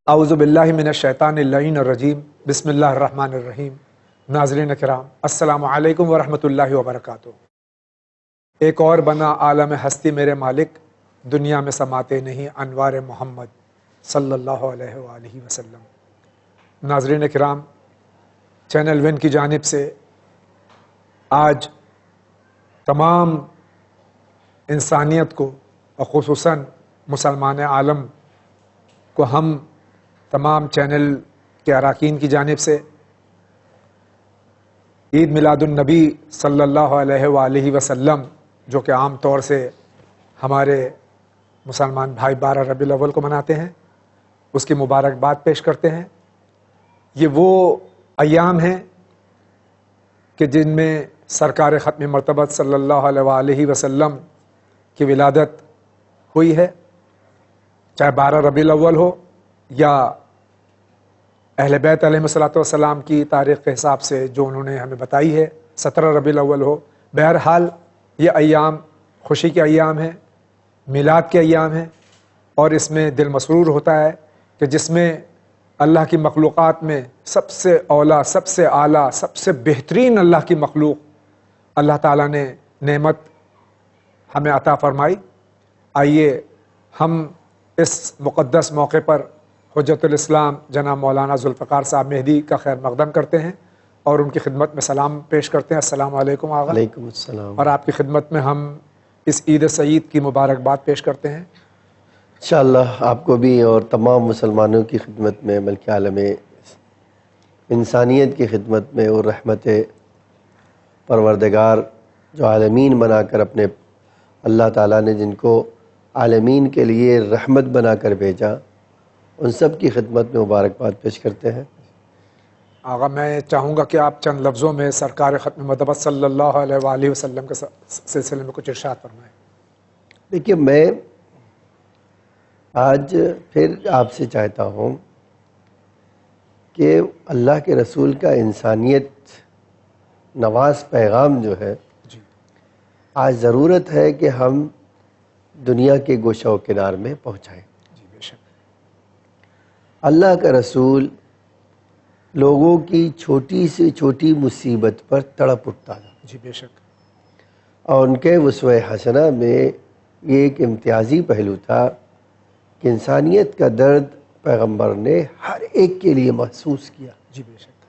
اعوذ باللہ من الشیطان اللعین الرجیم بسم اللہ الرحمن الرحیم۔ ناظرین کرام السلام علیکم ورحمۃ اللہ وبرکاتہ۔ ایک اور بنا عالم ہستی میرے مالک، دنیا میں سماتے نہیں انوار محمد صلی اللہ علیہ وآلہ وسلم۔ ناظرین کرام، چینل ون کی جانب سے آج تمام انسانیت کو اور خصوصاً مسلمان عالم کو ہم تمام چینل کے اراکین کی جانب سے عید میلاد النبی صلی اللہ علیہ وآلہ وسلم، جو کہ عام طور سے ہمارے مسلمان بھائی 12 ربیع الاول کو مناتے ہیں، اس کی مبارکباد پیش کرتے ہیں۔ یہ وہ ایام ہیں کہ جن میں سرکار ختم مرتبت صلی اللہ علیہ وآلہ وسلم کی ولادت ہوئی ہے، چاہے 12 ربیع الاول ہو یا اہل بیت علیہ الصلوۃ والسلام کی تاریخ کے حساب سے جو انہوں نے ہمیں بتائی ہے 17 ربیع الاول ہو۔ بہرحال یہ ایام خوشی کے ایام ہیں، میلاد کے ایام ہیں، اور اس میں دل مسرور ہوتا ہے کہ جس میں اللہ کی مخلوقات میں سب سے اولا، سب سے اعلیٰ، سب سے بہترین اللہ کی مخلوق اللہ تعالیٰ نے نعمت ہمیں عطا فرمائی۔ آئیے ہم اس مقدس موقع پر حجت الاسلام جناب مولانا ذوالفقار صاحب مہدی کا خیر مقدم کرتے ہیں اور ان کی خدمت میں سلام پیش کرتے ہیں۔ السلام علیکم آغا۔ وعلیکم السلام۔ اور آپ کی خدمت میں ہم اس عید سعید کی مبارکباد پیش کرتے ہیں۔ انشاءاللہ آپ کو بھی اور تمام مسلمانوں کی خدمت میں، بلکہ عالم انسانیت کی خدمت میں، اور رحمت پروردگار جو عالمین بنا کر اپنے اللہ تعالیٰ نے جن کو عالمین کے لیے رحمت بنا کر بھیجا، ان سب کی خدمت میں مبارکباد پیش کرتے ہیں۔ آغا میں چاہوں گا کہ آپ چند لفظوں میں سرکار ختم مرتبت صلی اللہ علیہ وآلہ وسلم کے سلسلے میں کچھ ارشاد فرمائیں۔ دیکھیے، میں آج پھر آپ سے چاہتا ہوں کہ اللہ کے رسول کا انسانیت نواز پیغام جو ہے، جی آج ضرورت ہے کہ ہم دنیا کے گوشہ و کنار میں پہنچائیں۔ جی بے شک۔ اللہ کا رسول لوگوں کی چھوٹی سے چھوٹی مصیبت پر تڑپ اٹھتا تھا، جی بے شک۔ اور ان کے اسوہ حسنہ میں یہ ایک امتیازی پہلو تھا کہ انسانیت کا درد پیغمبر نے ہر ایک کے لیے محسوس کیا۔ جی بے شک۔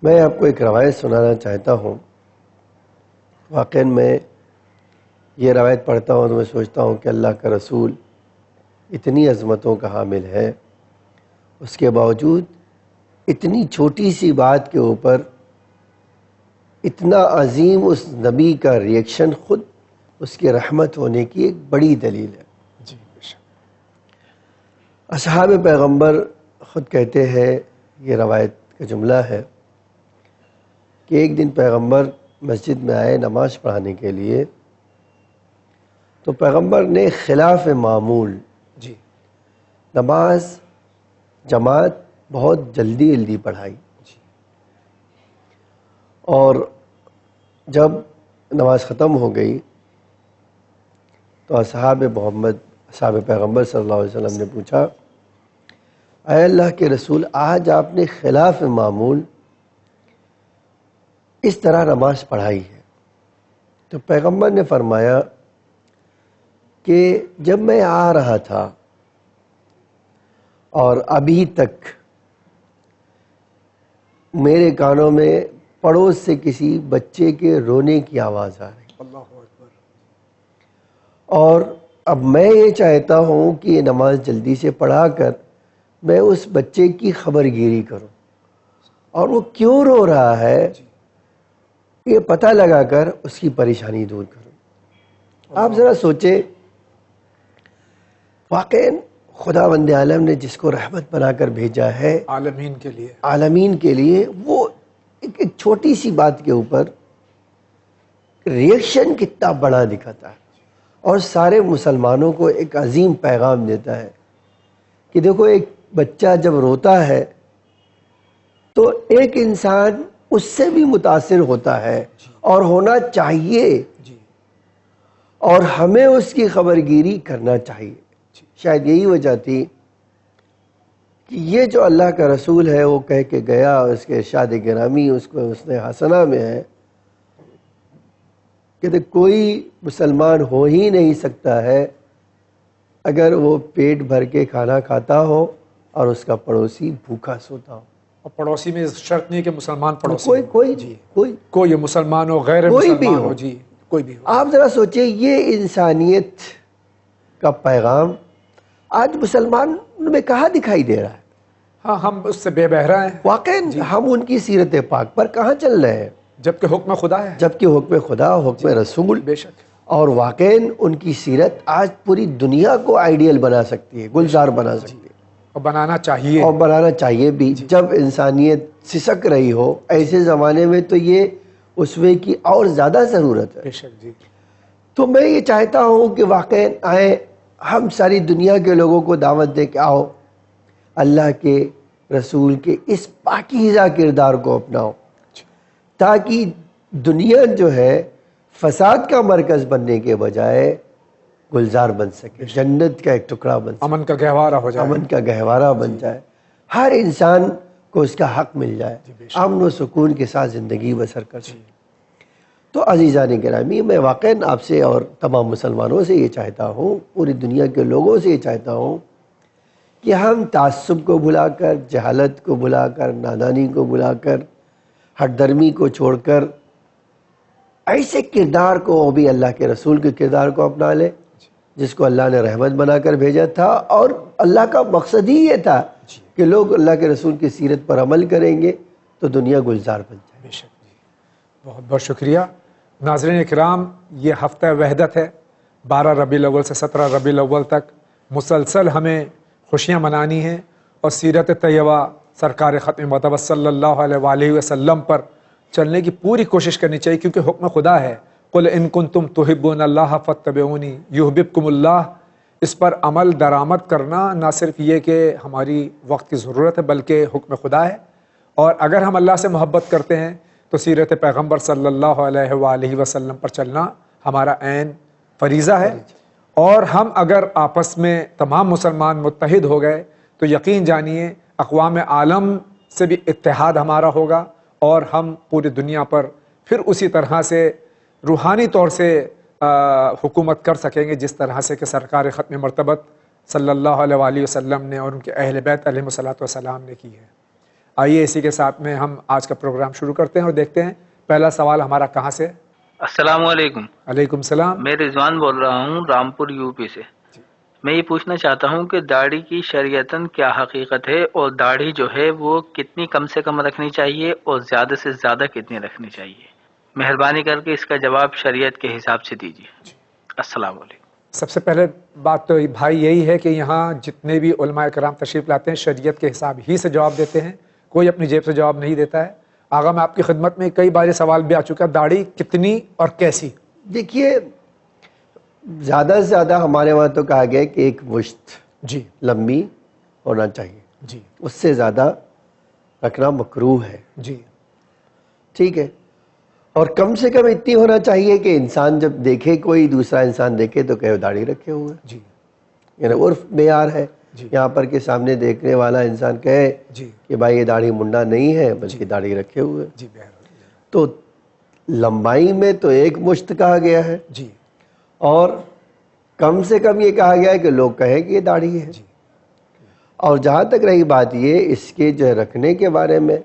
میں آپ کو ایک روایت سنانا چاہتا ہوں۔ واقعاً میں یہ روایت پڑھتا ہوں تو میں سوچتا ہوں کہ اللہ کا رسول اتنی عظمتوں کا حامل ہے، اس کے باوجود اتنی چھوٹی سی بات کے اوپر اتنا عظیم اس نبی کا ریئیکشن خود اس کی رحمت ہونے کی ایک بڑی دلیل ہے۔ جی بے شک۔ اصحاب پیغمبر خود کہتے ہیں، یہ روایت کا جملہ ہے کہ ایک دن پیغمبر مسجد میں آئے نماز پڑھانے کے لیے، تو پیغمبر نے خلاف معمول جی نماز جماعت بہت جلدی پڑھائی، جی اور جب نماز ختم ہو گئی تو اصحاب پیغمبر صلی اللہ علیہ وسلم نے پوچھا، اے اللہ کے رسول، آج آپ نے خلاف معمول اس طرح نماز پڑھائی ہے؟ تو پیغمبر نے فرمایا کہ جب میں آ رہا تھا اور ابھی تک میرے کانوں میں پڑوس سے کسی بچے کے رونے کی آواز آ رہی، اللہ اکبر، اور اب میں یہ چاہتا ہوں کہ یہ نماز جلدی سے پڑھا کر میں اس بچے کی خبر گیری کروں، اور وہ کیوں رو رہا ہے یہ پتہ لگا کر اس کی پریشانی دور کروں۔ آپ ذرا سوچیں، واقعاً خداوند عالم نے جس کو رحمت بنا کر بھیجا ہے عالمین کے لیے، عالمین کے لیے، وہ ایک چھوٹی سی بات کے اوپر ریئیکشن کتنا بڑا دکھاتا ہے، اور سارے مسلمانوں کو ایک عظیم پیغام دیتا ہے کہ دیکھو، ایک بچہ جب روتا ہے تو ایک انسان اس سے بھی متاثر ہوتا ہے، اور ہونا چاہیے، جی اور ہمیں اس کی خبر گیری کرنا چاہیے۔ شاید یہی وجہ تھی کہ یہ جو اللہ کا رسول ہے وہ کہہ کے گیا، اس کے ارشاد گرامی اس کو حسن حسنہ میں ہے کہ کوئی مسلمان ہو ہی نہیں سکتا ہے اگر وہ پیٹ بھر کے کھانا کھاتا ہو اور اس کا پڑوسی بھوکا سوتا ہو. اور پڑوسی میں شرط نہیں کہ مسلمان پڑوسی کوئی ہو. کوئی جی کوئی مسلمان ہو، غیر کوئی بھی مسلمان ہو. ہو. جی کوئی بھی ہو. آپ ذرا سوچئے یہ انسانیت کا پیغام آج مسلمان میں کہاں دکھائی دے رہا ہے؟ ہاں ہم اس سے بے بہرا ہیں واقعی ہم ان کی سیرت پاک پر کہاں چل رہے ہیں جبکہ حکم خدا ہے. جبکہ حکم خدا، حکم رسول، بے شک. اور واقعی ان کی سیرت آج پوری دنیا کو آئیڈیل بنا سکتی ہے، گلزار بنا سکتی ہے، اور بنانا چاہیے. اور بنانا چاہیے بھی. جب انسانیت سسک رہی ہو ایسے زمانے میں تو یہ اسوے کی اور زیادہ ضرورت ہے. بے شک. جی تو میں یہ چاہتا ہوں کہ واقعی آئیں ہم ساری دنیا کے لوگوں کو دعوت دے کے آؤ اللہ کے رسول کے اس پاکیزہ کردار کو اپناؤ تاکہ دنیا جو ہے فساد کا مرکز بننے کے بجائے گلزار بن سکے، جنت کا ایک ٹکڑا بن سکے، امن کا گہوارہ ہو جائے. امن کا گہوارہ بن جائے، ہر انسان کو اس کا حق مل جائے، امن و سکون کے ساتھ زندگی بسر کر سکے. تو عزیزان گرامی، میں واقعاً آپ سے اور تمام مسلمانوں سے یہ چاہتا ہوں، پوری دنیا کے لوگوں سے یہ چاہتا ہوں کہ ہم تعصب کو بھلا کر، جہالت کو بھلا کر، نادانی کو بھلا کر، ہٹ درمی کو چھوڑ کر ایسے کردار کو بھی اللہ کے رسول کے کردار کو اپنا لے جس کو اللہ نے رحمت بنا کر بھیجا تھا، اور اللہ کا مقصد ہی یہ تھا کہ لوگ اللہ کے رسول کی سیرت پر عمل کریں گے تو دنیا گلزار بن جائے. بے شک. بہت بہت شکریہ. ناظرین اکرام، یہ ہفتہ وحدت ہے. 12 ربیع الاول سے 17 ربیع الاول تک مسلسل ہمیں خوشیاں منانی ہیں اور سیرت طیبہ سرکار ختم مطب صلی اللہ علیہ وآلہ وسلم پر چلنے کی پوری کوشش کرنی چاہیے، کیونکہ حکم خدا ہے قل ان کنتم تحبون اللہ فاتبعونی یحببکم اللہ. اس پر عمل درآمد کرنا نہ صرف یہ کہ ہماری وقت کی ضرورت ہے بلکہ حکم خدا ہے، اور اگر ہم اللہ سے محبت کرتے ہیں تو سیرت پیغمبر صلی اللہ علیہ وآلہ وسلم پر چلنا ہمارا عین فریضہ ہے. اور ہم اگر آپس میں تمام مسلمان متحد ہو گئے تو یقین جانیے اقوام عالم سے بھی اتحاد ہمارا ہوگا، اور ہم پوری دنیا پر پھر اسی طرح سے روحانی طور سے حکومت کر سکیں گے جس طرح سے کہ سرکار ختم مرتبت صلی اللہ علیہ وآلہ وسلم نے اور ان کے اہل بیت علیہم الصلاۃ والسلام نے کی ہے. آئیے اسی کے ساتھ میں ہم آج کا پروگرام شروع کرتے ہیں اور دیکھتے ہیں پہلا سوال ہمارا کہاں سے. السلام علیکم. علیکم السلام. میں رضوان بول رہا ہوں رامپور یو پی سے. میں یہ پوچھنا چاہتا ہوں کہ داڑھی کی شریعتاً کیا حقیقت ہے، اور داڑھی جو ہے وہ کتنی کم سے کم رکھنی چاہیے اور زیادہ سے زیادہ کتنی رکھنی چاہیے؟ مہربانی کر کے اس کا جواب شریعت کے حساب سے دیجیے. السلام علیکم. سب سے پہلے بات تو بھائی یہی ہے کہ یہاں جتنے بھی علماء کرام تشریف لاتے ہیں شریعت کے حساب ہی سے جواب دیتے ہیں، کوئی اپنی جیب سے جواب نہیں دیتا ہے. آغا میں آپ کی خدمت میں کئی بار یہ سوال بھی آ چکا، داڑھی کتنی اور کیسی؟ دیکھیے زیادہ سے زیادہ ہمارے وہاں تو کہا گیا کہ ایک مشت جی لمبی ہونا چاہیے، جی اس سے زیادہ رکھنا مکروہ ہے. جی ٹھیک ہے، اور کم سے کم اتنی ہونا چاہیے کہ انسان جب دیکھے، کوئی دوسرا انسان دیکھے تو کہے داڑھی رکھے ہوئے، جی یعنی عرف معیار ہے جی یہاں پر کہ سامنے دیکھنے والا انسان کہے جی کہ بھائی یہ داڑھی منڈا نہیں ہے بلکہ داڑھی رکھے ہوئے. جی بہر تو لمبائی میں تو ایک مشت کہا گیا ہے، جی اور کم سے کم یہ کہا گیا ہے کہ لوگ کہیں کہ یہ داڑھی ہے. جی اور جہاں تک رہی بات یہ اس کے جو ہے رکھنے کے بارے میں،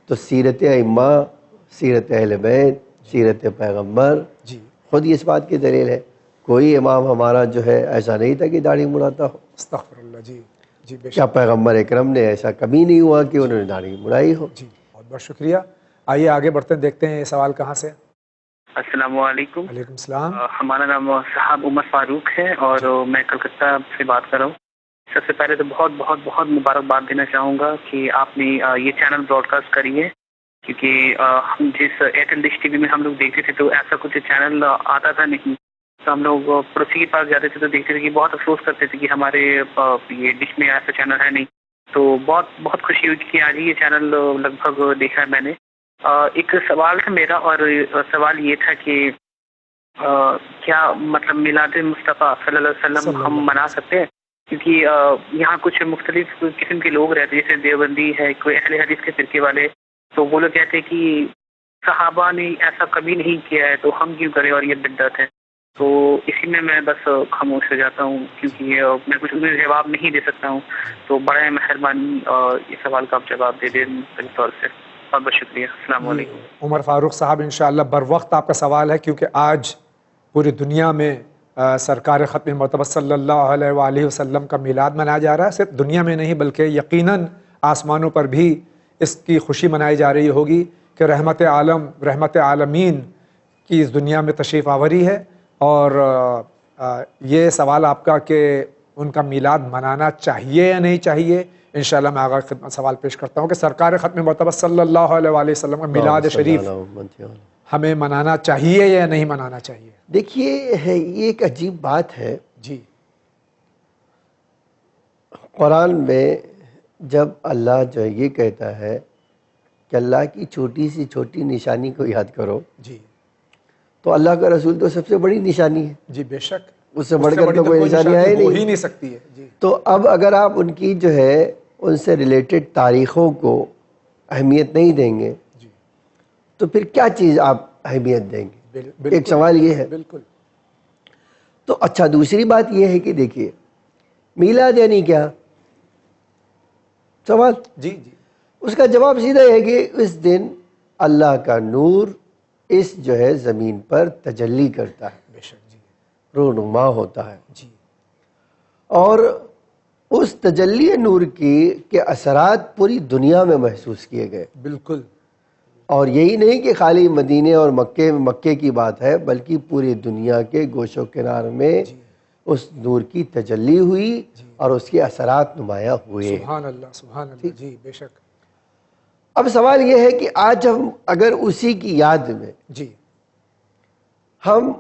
تو سیرت ائمہ، سیرت اہل بیت، سیرت پیغمبر جی خود ہی اس بات کی دلیل ہے. کوئی امام ہمارا جو ہے ایسا نہیں تھا کہ داڑھی مڑاتا ہو. استغفر اللہ. جی جی بے کیا شک. پیغمبر اکرم نے ایسا کبھی نہیں ہوا کہ انہوں نے داڑھی مڑائی ہو. جی بہت بہت شکریہ. آئیے آگے بڑھتے ہیں، دیکھتے ہیں یہ سوال کہاں سے. السلام علیکم. علیکم السلام. ہمارا نام صاحب عمر فاروق ہے اور میں کلکتہ سے بات کر رہا ہوں. سب سے پہلے تو بہت بہت بہت مبارکباد دینا چاہوں گا کہ آپ نے یہ چینل براڈ کاسٹ کری ہے، کیونکہ ہم جس ایئرٹیل ڈش ٹی وی میں ہم لوگ دیکھتے تھے تو ایسا کچھ چینل آتا تھا نہیں، تو ہم لوگ پڑوسی کے پاس جاتے تھے تو دیکھتے تھے کہ بہت افسوس کرتے تھے کہ ہمارے یہ ڈش میں ایسا چینل ہے نہیں. تو بہت بہت خوشی ہوئی کہ آج ہی یہ چینل لگ بھگ دیکھا ہے میں نے. ایک سوال تھا میرا، اور سوال یہ تھا کہ کیا مطلب میلاد مصطفیٰ صلی اللہ علیہ وسلم ہم منا سکتے ہیں؟ کیونکہ یہاں کچھ مختلف قسم کے لوگ رہتے ہیں، جیسے دیوبندی ہے، کوئی اہل حدیث کے فرقے والے، تو وہ لوگ کہتے ہیں کہ صحابہ نے ایسا کبھی نہیں کیا ہے تو ہم کیوں کریں اور یہ بدعت ہے. تو اسی میں بس خاموش ہو جاتا ہوں، کیونکہ میں کچھ انہیں جواب نہیں دے سکتا ہوں. تو بڑا مہربانی اس سوال کا آپ جواب دے دیں مختلف طور سے. بہت بہت شکریہ. السلام علیکم. عمر فاروق صاحب انشاءاللہ بر وقت آپ کا سوال ہے، کیونکہ آج پوری دنیا میں سرکار ختم مرتبہ صلی اللہ علیہ وآلہ وسلم کا میلاد منایا جا رہا ہے. صرف دنیا میں نہیں بلکہ یقیناً آسمانوں پر بھی اس کی خوشی منائی جا رہی ہوگی کہ رحمت عالم، رحمت عالمین کی اس دنیا میں تشریف آوری ہے. اور یہ سوال آپ کا کہ ان کا میلاد منانا چاہیے یا نہیں چاہیے، انشاءاللہ میں آگاہ خدمت سوال پیش کرتا ہوں کہ سرکار ختم مرتبہ صلی اللہ علیہ وآلہ وسلم کا میلاد شریف ہمیں منانا چاہیے یا نہیں منانا چاہیے؟ دیکھیے یہ ایک عجیب بات ہے. جی. قرآن میں جب اللہ جو ہے یہ کہتا ہے کہ اللہ کی چھوٹی سی چھوٹی نشانی کو یاد کرو، جی، تو اللہ کا رسول تو سب سے بڑی نشانی ہے. جی بے شک، اس سے بڑھ کر تو کوئی نشانی ہے ہو ہی نہیں سکتی ہے. جی. تو اب اگر آپ ان کی جو ہے ان سے ریلیٹڈ تاریخوں کو اہمیت نہیں دیں گے جی تو پھر کیا چیز آپ اہمیت دیں گے؟ بالکل. ایک سوال یہ ہے. بالکل. تو اچھا دوسری بات یہ ہے کہ دیکھیے میلاد یعنی کیا سوال؟ جی. جی. اس کا جواب سیدھا ہے کہ اس دن اللہ کا نور اس جو ہے زمین پر تجلی کرتا ہے، بے شک. جی. رونما ہوتا ہے. جی. اور اس تجلی نور کے اثرات پوری دنیا میں محسوس کیے گئے. بالکل. اور یہی نہیں کہ خالی مدینے اور مکے کی بات ہے، بلکہ پوری دنیا کے گوش و کنار میں اس نور کی تجلی ہوئی اور اس کے اثرات نمایاں ہوئے. سبحان اللہ، سبحان اللہ. جی بے شک. اب سوال یہ ہے کہ آج ہم اگر اسی کی یاد میں جی. ہم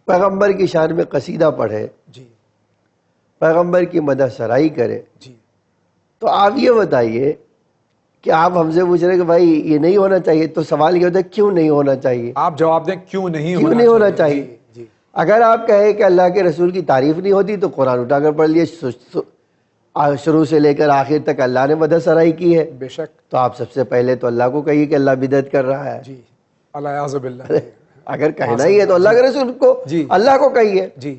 پیغمبر کی شان میں قصیدہ پڑھیں، جی. پیغمبر کی مدح سرائی کریں، جی. تو آپ یہ بتائیے کہ آپ ہم سے پوچھ رہے ہیں کہ بھائی یہ نہیں ہونا چاہیے، تو سوال یہ ہوتا ہے کیوں نہیں ہونا چاہیے؟ آپ جواب دیں کیوں نہیں ہونا چاہیے. جی. اگر آپ کہیں کہ اللہ کے رسول کی تعریف نہیں ہوتی تو قرآن اٹھا کر پڑھ لیے، شروع سے لے کر آخر تک اللہ نے مدح سرائی کی ہے. بے شک. تو آپ سب سے پہلے تو اللہ کو کہیے کہ اللہ بدعت کر رہا ہے. جی. الیاذ باللہ. اگر کہنا ہی ہے تو اللہ کے رسول کو، اللہ کو کہیے. جی.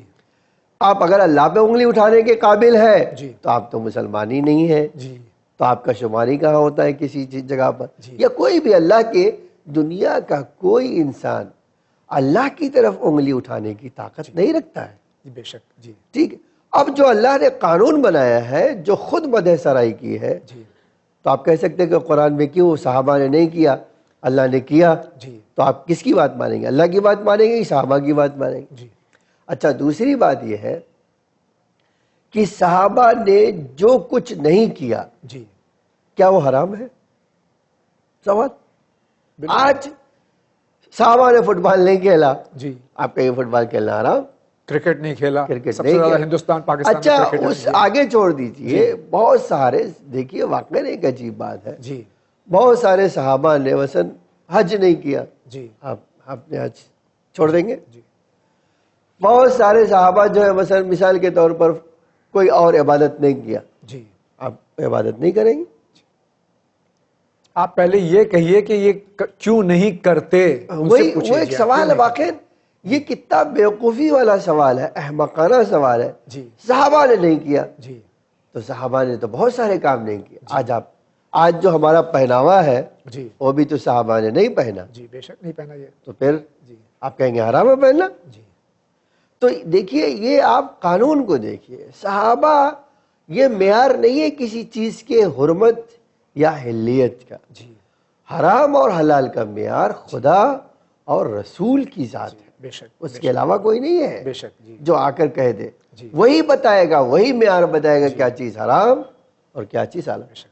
آپ اگر اللہ پہ انگلی اٹھانے کے قابل ہے جی تو آپ تو مسلمان ہی نہیں ہیں. جی. تو آپ کا شمار ہی کہاں ہوتا ہے کسی جگہ پر؟ جی. یا کوئی بھی اللہ کے دنیا کا کوئی انسان اللہ کی طرف انگلی اٹھانے کی طاقت نہیں رکھتا ہے. بے شک. جی. ٹھیک ہے. اب جو اللہ نے قانون بنایا ہے، جو خود مدح سرائی کی ہے، جی. تو آپ کہہ سکتے ہیں کہ قرآن میں کیوں صحابہ نے نہیں کیا، اللہ نے کیا. جی. تو آپ کس کی بات مانیں گے؟ اللہ کی بات مانیں گے یا صحابہ کی بات مانیں گے؟ جی. اچھا دوسری بات یہ ہے کہ صحابہ نے جو کچھ نہیں کیا جی. کیا وہ حرام ہے؟ سوال. آج صحابہ نے فٹ بال نہیں کھیلا، جی. آپ کہیں فٹ بال کھیلنا حرام؟ کرکٹ نہیں کھیلا، کرکٹ سب نہیں سے زیادہ کھیلا. ہندوستان پاکستان اچھا میں کرکٹ اس آگے چھوڑ دیجئے، بہت سارے دیکھیے واقعی ایک عجیب بات ہے. جی. بہت سارے صحابہ نے مثلا حج نہیں کیا، جی. آپ نے حج چھوڑ دیں گے؟ جی. بہت سارے صحابہ جو ہے مثلا مثال کے طور پر کوئی اور عبادت نہیں کیا، جی. آپ عبادت نہیں کریں گے؟ آپ پہلے یہ کہیے کہ یہ کیوں نہیں کرتے، وہ ایک سوال ہے. واقعی یہ کتنا بیوقوفی والا سوال ہے، احمقانہ سوال ہے. جی. صحابہ نے نہیں کیا جی. تو صحابہ نے تو بہت سارے کام نہیں کیا. آج جو ہمارا پہناوا ہے جی. وہ بھی تو صحابہ نے نہیں پہنا. جی بے شک نہیں پہنا. یہ تو پھر جی. آپ کہیں گے حرام ہے پہننا؟ جی. تو دیکھیے یہ آپ قانون کو دیکھیے. صحابہ یہ معیار نہیں ہے کسی چیز کے حرمت یا حلیت کا. جی. حرام اور حلال کا معیار خدا اور رسول کی ذات ہے، بے شک. اس کے علاوہ کوئی نہیں ہے بے شک. جی. جو آ کر کہہ دے. جی. وہی بتائے گا، وہی معیار بتائے گا کیا چیز حرام اور کیا چیز حلال. بے شک.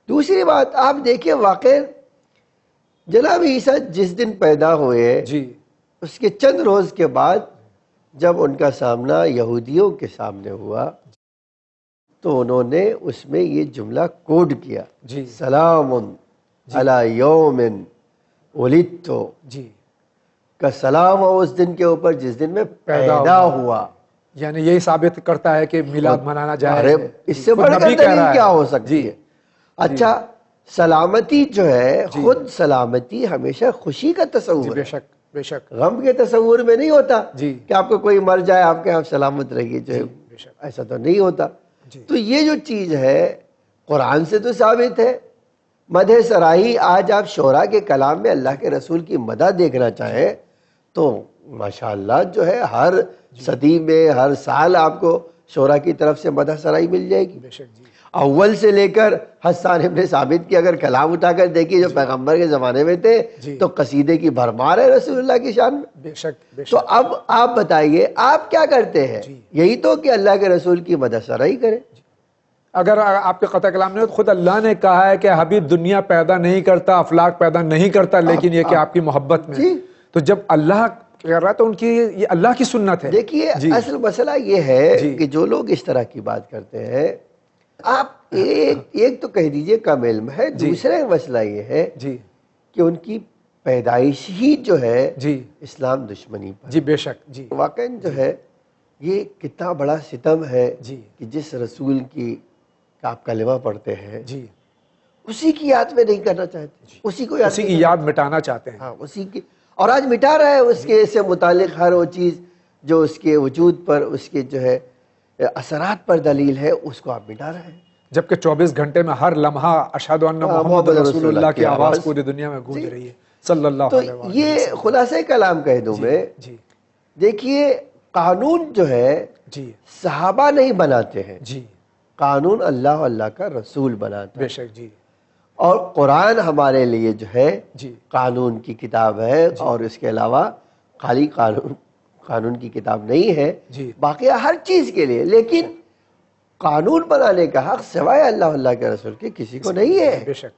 دوسری بات آپ دیکھیں واقع جناب عیسیٰ جس دن پیدا ہوئے جی. اس کے چند روز کے بعد جب ان کا سامنا یہودیوں کے سامنے ہوا تو انہوں نے اس میں یہ جملہ کوڈ کیا، جی. سلام علی یوم ولدت، جی. کا سلام ہو اس دن کے اوپر جس دن میں پیدا ہوا. یعنی یہی ثابت کرتا ہے کہ میلاد منانا جائز ارے ہے. اس سے خود بڑھ کر نبی کہہ دلیل رہا ہے. کیا ہو سکتی جی ہے؟ اچھا سلامتی جو ہے خود سلامتی ہمیشہ خوشی کا جی تصور بے ہے، شک بے شک. غم کے تصور میں نہیں ہوتا جی کہ آپ کو کوئی مر جائے آپ کے آپ سلامت رہیے، جو ہے جی بے شک. ایسا تو نہیں ہوتا. جی تو یہ جو چیز ہے قرآن سے تو ثابت ہے. مدح سرائی، آج آپ شعراء کے کلام میں اللہ کے رسول کی مدح دیکھنا چاہیں تو ماشاءاللہ جو ہے ہر صدی میں ہر سال آپ کو شعراء کی طرف سے مدح سرائی مل جائے گی. بے شک. جی اول سے لے کر حسان ابن ثابت کی اگر کلام اٹھا کر دیکھیے جو پیغمبر کے زمانے میں تھے جی تو قصیدے کی بھرمار ہے رسول اللہ کی شان میں. بے شک بے تو شک. اب آپ بتائیے آپ کیا کرتے ہیں؟ جی. یہی تو کہ اللہ کے رسول کی مدح سرائی کریں. اگر آپ کے قطع کلام نہیں ہو تو خود اللہ نے کہا ہے کہ حبیب دنیا پیدا نہیں کرتا، افلاک پیدا نہیں کرتا، لیکن یہ کہ آپ کی محبت میں. جی تو جب اللہ کر رہا ہے تو ان کی یہ اللہ کی سنت ہے. دیکھیے جی اصل مسئلہ یہ ہے جی کہ جو لوگ اس طرح کی بات کرتے ہیں، آپ ایک تو کہہ دیجئے کم علم ہے، جی دوسرا مسئلہ یہ ہے جی کہ ان کی پیدائش ہی جو ہے جی اسلام دشمنی پر. جی بے شک. جی واقعاً جو ہے یہ کتنا بڑا ستم ہے جی کہ جس رسول کی آپ کلمہ پڑھتے ہیں جی اسی کی یاد میں نہیں کرنا چاہتے، اسی کو یاد اسی نہیں کی یاد مٹانا چاہتے ہیں. ہاں اسی کی، اور آج مٹا رہا ہے اس کے سے متعلق ہر وہ چیز جو اس کے وجود پر، اس کے جو ہے اثرات پر دلیل ہے، اس کو آپ مٹا رہے ہیں. جبکہ 24 گھنٹے میں ہر لمحہ اشہد ان محمد رسول اللہ کی آواز پوری دنیا میں گونج رہی ہے صلی اللہ تو علیہ وسلم. یہ خلاصہ کلام کہہ دوں میں، جی دیکھیے قانون جو ہے جی صحابہ نہیں بناتے ہیں، جی قانون اللہ اللہ کا رسول بناتا بے ہے. شک. جی اور قرآن ہمارے لیے جو ہے جی قانون کی کتاب ہے، اور اس کے علاوہ خالی قانون کی کتاب نہیں ہے، جی باقی ہر چیز کے لیے. لیکن قانون بنانے کا حق سوائے اللہ اللہ کے رسول کے کسی کو نہیں ہے. بے شک.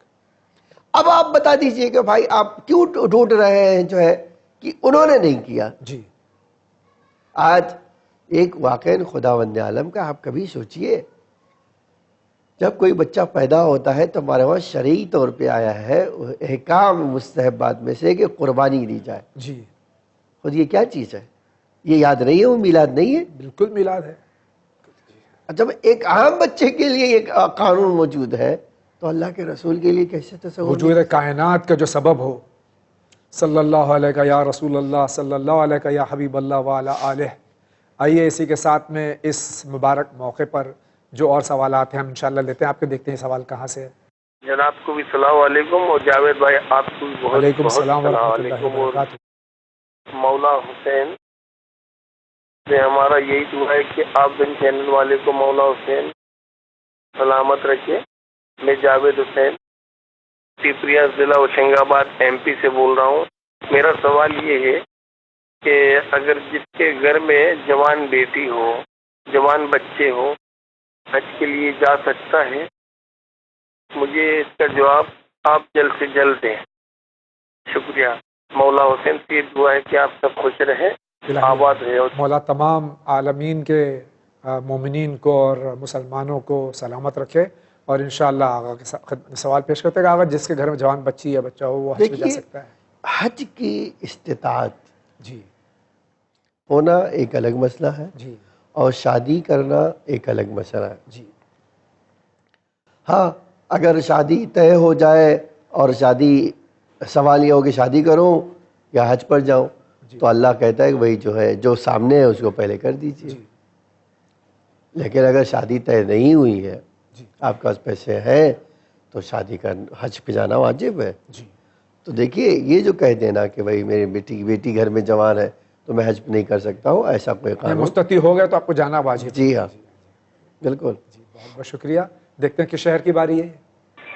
اب آپ بتا دیجئے کہ بھائی آپ کیوں ڈھونڈ رہے ہیں جو ہے کہ انہوں نے نہیں کیا. جی آج ایک واقعاً خداوند عالم کا آپ کبھی سوچئے، جب کوئی بچہ پیدا ہوتا ہے تو ہمارے وہاں شرعی طور پہ آیا ہے احکام مستحبات میں سے کہ قربانی دی جائے. جی خود یہ کیا چیز ہے؟ یہ یاد نہیں ہے، وہ میلاد نہیں ہے. بالکل میلاد ہے. جب ایک عام بچے کے لیے ایک قانون موجود ہے تو اللہ کے رسول کے لیے کیسے تصور وجود کائنات کا جو سبب ہو، صلی اللہ علیہ یا رسول اللہ، صلی اللہ علیہ یا حبیب اللہ وعلی آلہ. آئیے اسی کے ساتھ میں اس مبارک موقع پر جو اور سوالات ہیں ہم انشاءاللہ لیتے ہیں. آپ کے دیکھتے ہیں سوال کہاں سے ہے. جناب کو بھی السلام علیکم، اور جاوید بھائی آپ کو بھی بہت وعلیکم بہت السلام السلام ورحمۃ اللہ علیکم. اور وبرکاتہ. مولا حسین سے ہمارا یہی دعا ہے کہ آپ بن چینل والے کو مولا حسین سلامت رکھے. میں جاوید حسین پیپریا ضلع ہوشنگ آباد MP سے بول رہا ہوں. میرا سوال یہ ہے کہ اگر جس کے گھر میں جوان بیٹی ہو، جوان بچے ہو، حج کے لیے جا سکتا ہے؟ مجھے اس کا جواب آپ جلد سے جلد دیں. شکریہ. مولا حسین سے یہ دعا ہے کہ آپ سب خوش رہیں، آباد رہے. مولا تمام عالمین کے مومنین کو اور مسلمانوں کو سلامت رکھے. اور انشاءاللہ آقا کے سوال پیش کرتے گا. آقا جس کے گھر میں جوان بچی یا بچہ ہو وہ حج پہ جا سکتا ہے؟ حج کی استطاعت جی ہونا ایک الگ مسئلہ ہے، جی اور شادی کرنا ایک الگ مسئلہ ہے. جی ہاں اگر شادی طے ہو جائے اور شادی سوال یہ ہو کہ شادی کروں یا حج پر جاؤں، تو اللہ کہتا ہے کہ وہی جو ہے جو سامنے ہے اس کو پہلے کر دیجئے. جی لیکن اگر شادی طے نہیں ہوئی ہے، جی آپ کے پاس پیسے ہیں تو شادی کر حج پہ جانا واجب ہے. جی تو دیکھیے یہ جو کہہ دینا کہ بھائی میری بیٹی گھر میں جوان ہے تو میں حج نہیں کر سکتا ہوں، ایسا کوئی قانون. مستطیع ہو گیا تو آپ کو جانا واجب ہے. جی ہاں بالکل. جی بہت بہت شکریہ. دیکھتے ہیں کہ شہر کی باری ہے.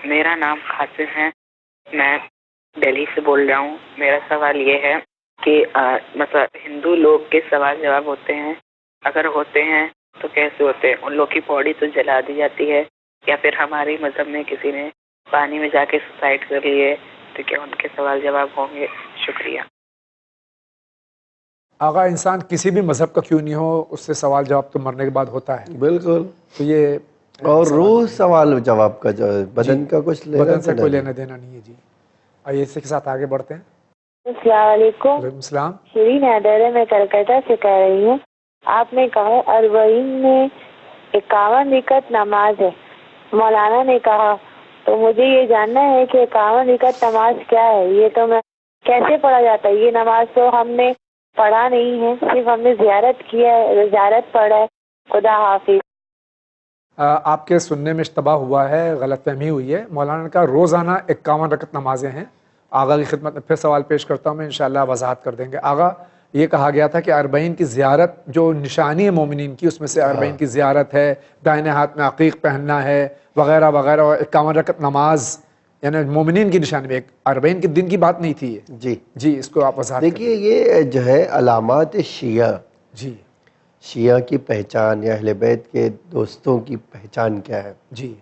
میرا نام قاسم ہے، میں دہلی سے بول رہا ہوں. میرا سوال یہ ہے کہ مطلب ہندو لوگ کے سوال جواب ہوتے ہیں، اگر ہوتے ہیں تو کیسے ہوتے ہیں؟ ان لوگ کی باڈی تو جلا دی جاتی ہے، یا پھر ہمارے مذہب میں کسی نے پانی میں جا کے سوسائڈ کر لیے تو کیا ان کے سوال جواب ہوں گے؟ شکریہ. آقا انسان کسی بھی مذہب کا کیوں نہیں ہو، اس سے سوال جواب تو مرنے کے بعد ہوتا ہے. بالکل. تو یہ اور روح سوال جواب کا جو بدن کا کچھ بدن سے کوئی لینا دینا نہیں ہے. جی آئیے اسی کے ساتھ آگے بڑھتے ہیں. السلام علیکم. وعلیکم السلام. شیرین حیدر ہے، میں کلکتہ سے کہہ رہی ہوں. آپ نے کہا اربعین میں 51 رکعت نماز ہے، مولانا نے کہا، تو مجھے یہ جاننا ہے کہ 51 رکعت نماز کیا ہے، یہ تو میں کیسے پڑھا جاتا ہے؟ یہ نماز تو ہم نے پڑھا نہیں ہے، صرف ہم نے زیارت کیا ہے، زیارت پڑھا ہے۔ خدا حافظ۔ آپ کے سننے میں اشتباہ ہوا ہے، غلط فہمی ہوئی ہے۔ مولانا کا روزانہ 51 رکعت نمازیں ہیں۔ آغا کی خدمت میں پھر سوال پیش کرتا ہوں، میں انشاءاللہ وضاحت کر دیں گے۔ آغا، یہ کہا گیا تھا کہ اربعین کی زیارت جو نشانی ہے مومنین کی، اس میں سے اربعین کی زیارت ہے، دائنے ہاتھ میں عقیق پہننا ہے وغیرہ وغیرہ، اور 51 رکعت نماز یعنی مومنین کی نشانی میں، ایک اربعین کے دن کی بات نہیں تھی یہ۔ جی جی، اس کو آپ وضاحت دیکھیے، یہ جو ہے علامات شیعہ، جی شیعہ کی پہچان یا اہل بیت کے دوستوں کی پہچان کیا ہے، جی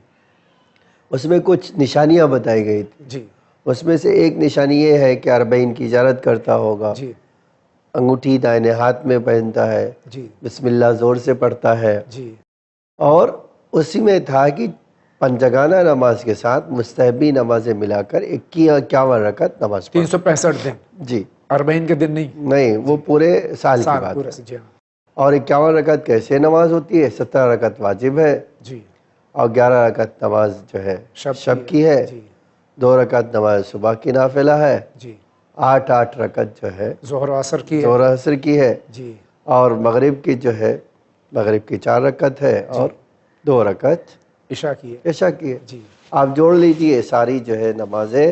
اس میں کچھ نشانیاں بتائی گئی تھی۔ جی اس میں سے ایک نشانی یہ ہے کہ اربعین کی زیارت کرتا ہوگا، جی انگوٹھی دائنے ہاتھ میں پہنتا ہے، جی بسم اللہ زور سے پڑھتا ہے، جی اور اسی میں تھا کہ پنجگانہ نماز کے ساتھ مستحبی نمازیں ملا کر 51 رکعت نماز پڑھتا۔ 365 دن، جی اربعین کے دن نہیں، نہیں، وہ پورے سال کی سال بات پورے ہے۔ سے۔ جی ہاں، اور 51 رکعت کیسے نماز ہوتی ہے؟ 17 رکعت واجب ہے، جی اور 11 رکعت نماز جو ہے شب کی ہے، جی 2 رکعت نماز صبح کی نافلہ ہے، جی 8 رکعت جو ہے ظہر و عصر کی ہے، ظہر عصر کی ہے، جی اور مغرب کی جو ہے مغرب کی 4 رکعت ہے، اور 2 رکعت عشاء کی ہے، عشاء کی ہے۔ جی آپ جوڑ لیجئے، ساری جو ہے نمازیں